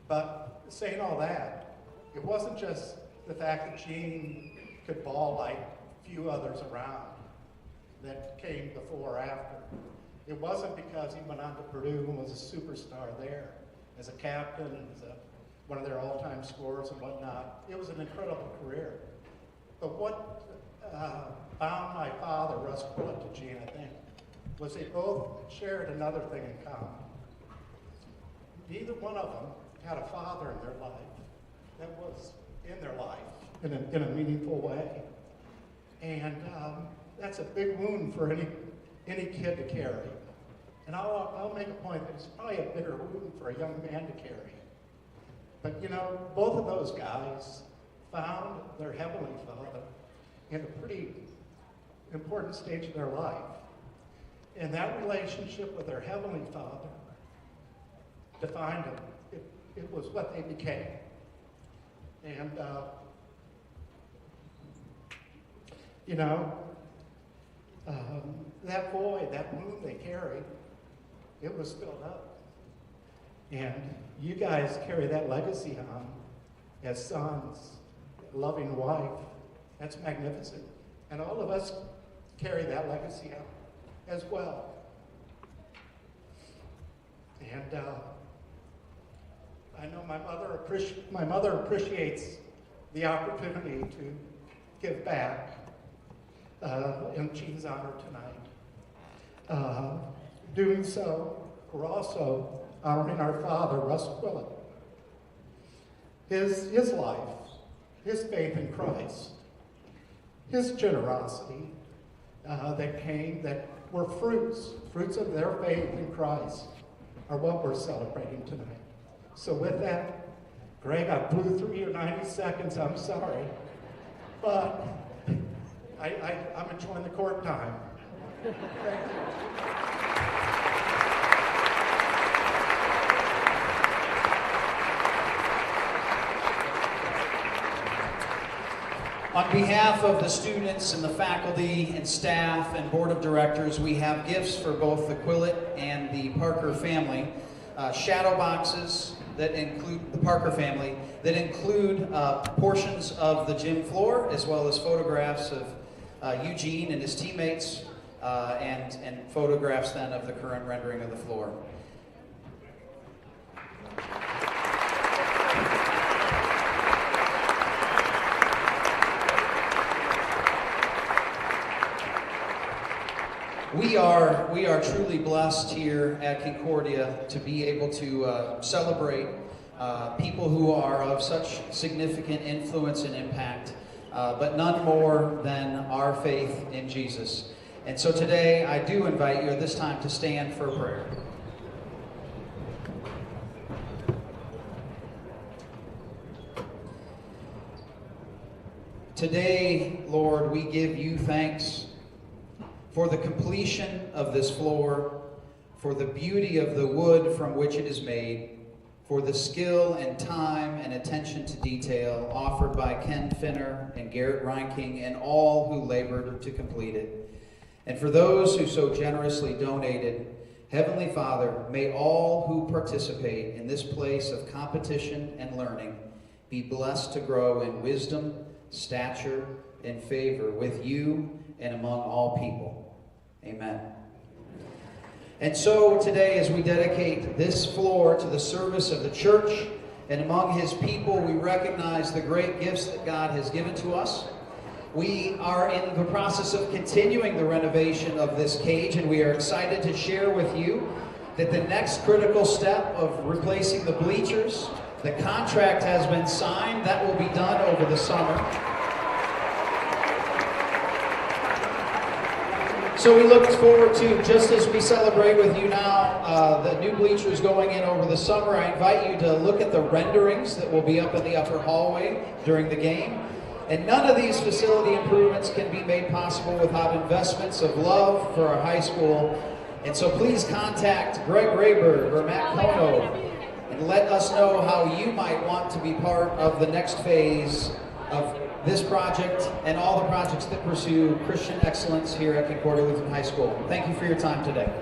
But saying all that, it wasn't just the fact that Gene could ball like few others around that came before or after. It wasn't because he went on to Purdue and was a superstar there as a captain, as one of their all-time scorers and whatnot. It was an incredible career. But what bound my father, Russ Quillett, to Gene, I think, was they both shared another thing in common. Neither one of them had a father in their life that was in their life in a meaningful way. And that's a big wound for any kid to carry. And I'll make a point that it's probably a bigger wound for a young man to carry. But both of those guys found their Heavenly Father in a pretty important stage of their life. And that relationship with their Heavenly Father defined them. It was what they became. And, that void, that wound they carried, it was filled up. And you guys carry that legacy on as sons, loving wife. That's magnificent. And all of us carry that legacy on as well. And I know my mother appreciates the opportunity to give back in Gene's honor tonight. Doing so, we're also honoring our father, Russ Quillett. His life, his faith in Christ, his generosity that came, that were fruits of their faith in Christ, are what we're celebrating tonight. So with that, Greg, I blew through your 90 seconds, I'm sorry, but I'm enjoying the court time. Thank you. On behalf of the students and the faculty and staff and board of directors, we have gifts for both the Quillett and the Parker family. Shadow boxes that include the Parker family, that include portions of the gym floor, as well as photographs of Eugene and his teammates, and photographs then of the current rendering of the floor. We are truly blessed here at Concordia to be able to celebrate people who are of such significant influence and impact, but none more than our faith in Jesus. And so today I do invite you at this time to stand for prayer. Today, Lord, we give you thanks for the completion of this floor, for the beauty of the wood from which it is made, for the skill and time and attention to detail offered by Ken Finner and Garrett Reinking and all who labored to complete it. And for those who so generously donated, Heavenly Father, may all who participate in this place of competition and learning be blessed to grow in wisdom, stature, and favor with you and among all people. Amen. And so today, as we dedicate this floor to the service of the church and among his people, we recognize the great gifts that God has given to us. We are in the process of continuing the renovation of this cage, and we are excited to share with you that the next critical step of replacing the bleachers, the contract has been signed. That will be done over the summer. So we look forward to, just as we celebrate with you now, the new bleachers going in over the summer, I invite you to look at the renderings that will be up in the upper hallway during the game. And none of these facility improvements can be made possible without investments of love for our high school. And so please contact Greg Rayberg or Matt Kono and let us know how you might want to be part of the next phase of this project and all the projects that pursue Christian excellence here at Concordia Lutheran High School. Thank you for your time today.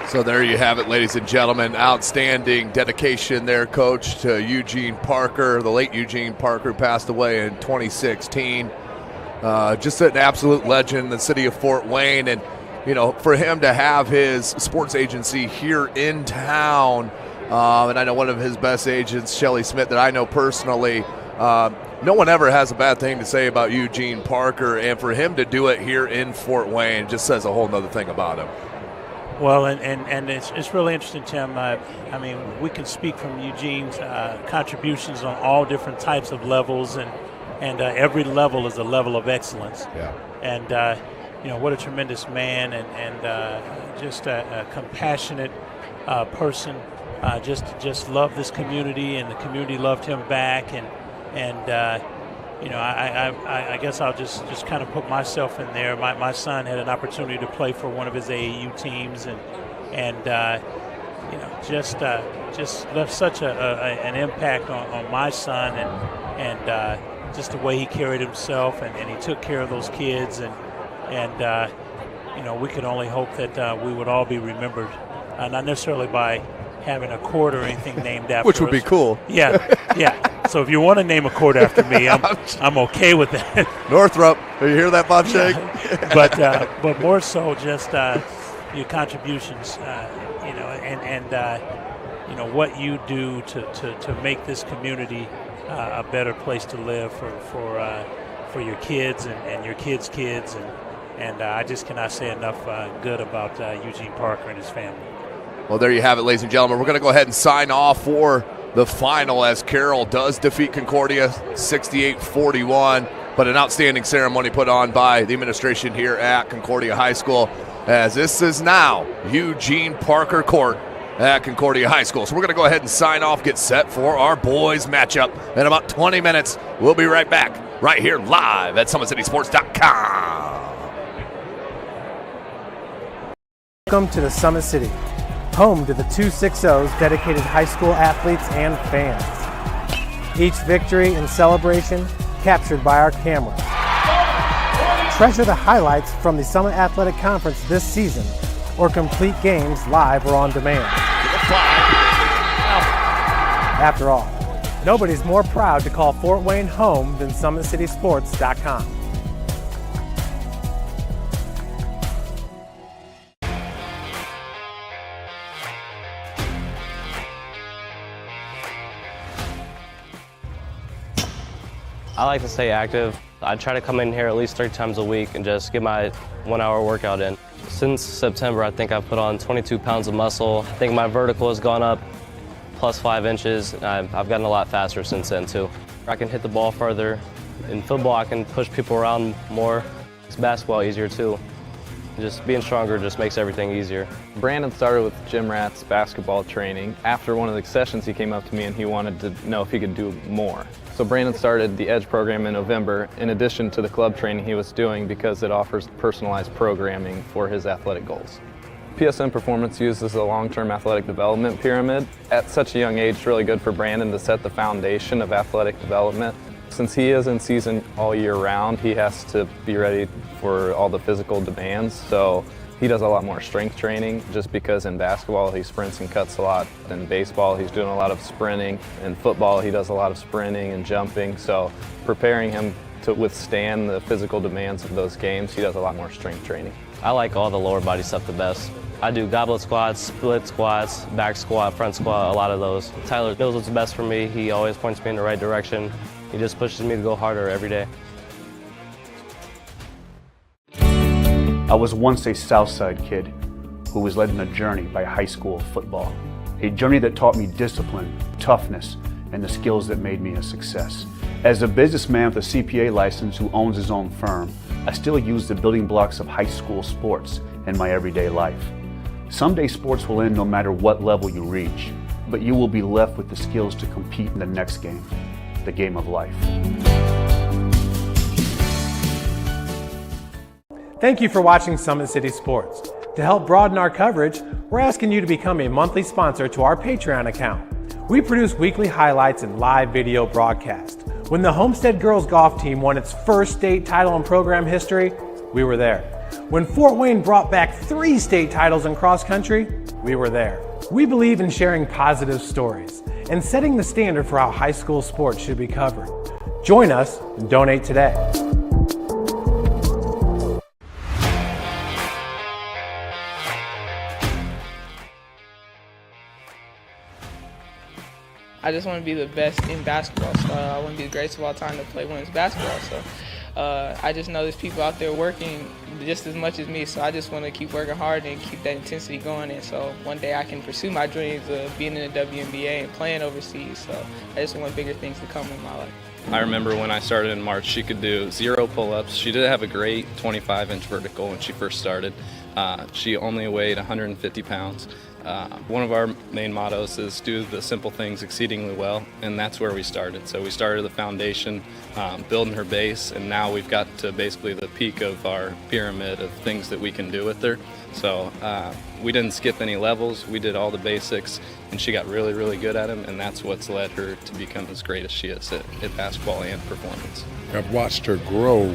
So there you have it, ladies and gentlemen. Outstanding dedication there, Coach, to Eugene Parker, the late Eugene Parker, who passed away in 2016. Just an absolute legend in the city of Fort Wayne. And you know, for him to have his sports agency here in town, and I know one of his best agents, Shelly Smith, that I know personally, no one ever has a bad thing to say about Eugene Parker, and for him to do it here in Fort Wayne just says a whole nother thing about him. Well, and it's really interesting, Tim. I mean, we can speak from Eugene's contributions on all different types of levels, and every level is a level of excellence. Yeah. And you know, what a tremendous man, and just a compassionate person. Just loved this community, and the community loved him back. And you know, I guess I'll just kind of put myself in there. My son had an opportunity to play for one of his AAU teams, and you know, just left such an impact on my son, and just the way he carried himself, and he took care of those kids, and you know, we could only hope that we would all be remembered, not necessarily by having a court or anything named after Which would us. be cool. Yeah, yeah. So if you want to name a court after me, I'm okay with that. Northrop, do you hear that, Bob Shake? But more so just your contributions, you know, and you know, what you do to make this community a better place to live for your kids and your kids' kids, and I just cannot say enough good about Eugene Parker and his family. Well, there you have it, ladies and gentlemen. We're going to go ahead and sign off for the final as Carroll does defeat Concordia 68-41. But an outstanding ceremony put on by the administration here at Concordia High School, as this is now Eugene Parker Court at Concordia High School. So we're going to go ahead and sign off, get set for our boys matchup in about 20 minutes. We'll be right back right here live at SummitCitySports.com. Welcome to the Summit City, home to the 260's dedicated high school athletes and fans. Each victory and celebration captured by our cameras. Treasure the highlights from the Summit Athletic Conference this season, or complete games live or on demand. After all, nobody's more proud to call Fort Wayne home than SummitCitySports.com. I like to stay active. I try to come in here at least 3 times a week and just get my 1-hour workout in. Since September, I think I've put on 22 pounds of muscle. I think my vertical has gone up plus 5 inches. I've gotten a lot faster since then too. I can hit the ball further. In football, I can push people around more. It's basketball easier too. Just being stronger just makes everything easier. Brandon started with Jim Rath's basketball training. After one of the sessions, he came up to me and he wanted to know if he could do more. So Brandon started the EDGE program in November, in addition to the club training he was doing, because it offers personalized programming for his athletic goals. PSN Performance uses a long-term athletic development pyramid. At such a young age, it's really good for Brandon to set the foundation of athletic development. Since he is in season all year round, he has to be ready for all the physical demands. So he does a lot more strength training, just because in basketball he sprints and cuts a lot. In baseball he's doing a lot of sprinting. In football he does a lot of sprinting and jumping. So preparing him to withstand the physical demands of those games, he does a lot more strength training. I like all the lower body stuff the best. I do goblet squats, split squats, back squat, front squat, a lot of those. Tyler knows what's best for me. He always points me in the right direction. He just pushes me to go harder every day. I was once a Southside kid who was led on a journey by high school football. A journey that taught me discipline, toughness, and the skills that made me a success. As a businessman with a CPA license who owns his own firm, I still use the building blocks of high school sports in my everyday life. Someday sports will end no matter what level you reach, but you will be left with the skills to compete in the next game, the game of life. Thank you for watching Summit City Sports. To help broaden our coverage, we're asking you to become a monthly sponsor to our Patreon account. We produce weekly highlights and live video broadcasts. When the Homestead girls golf team won its first state title in program history, we were there. When Fort Wayne brought back 3 state titles in cross country, we were there. We believe in sharing positive stories and setting the standard for how high school sports should be covered. Join us and donate today. I just want to be the best in basketball. So I want to be the greatest of all time to play women's basketball. So I just know there's people out there working just as much as me. So I just want to keep working hard and keep that intensity going. And so one day I can pursue my dreams of being in the WNBA and playing overseas. So I just want bigger things to come in my life. I remember when I started in March, she could do 0 pull-ups. She did have a great 25-inch vertical when she first started. She only weighed 150 pounds. One of our main mottos is do the simple things exceedingly well, and that's where we started. So we started the foundation, building her base, and now we've got to basically the peak of our pyramid of things that we can do with her. So we didn't skip any levels. We did all the basics, and she got really, really good at them, and that's what's led her to become as great as she is at basketball and performance. I've watched her grow,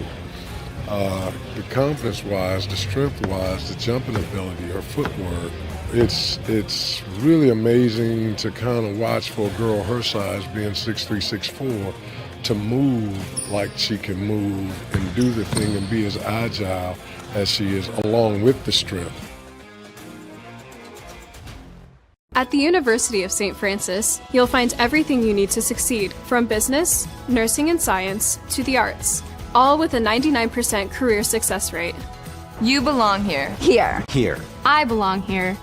the confidence-wise, the strength-wise, the jumping ability, her footwork. It's really amazing to kind of watch for a girl her size, being 6'3", 6'4", to move like she can move and do the thing and be as agile as she is, along with the strength. At the University of St. Francis, you'll find everything you need to succeed, from business, nursing and science, to the arts, all with a 99% career success rate. You belong here. Here. I belong here.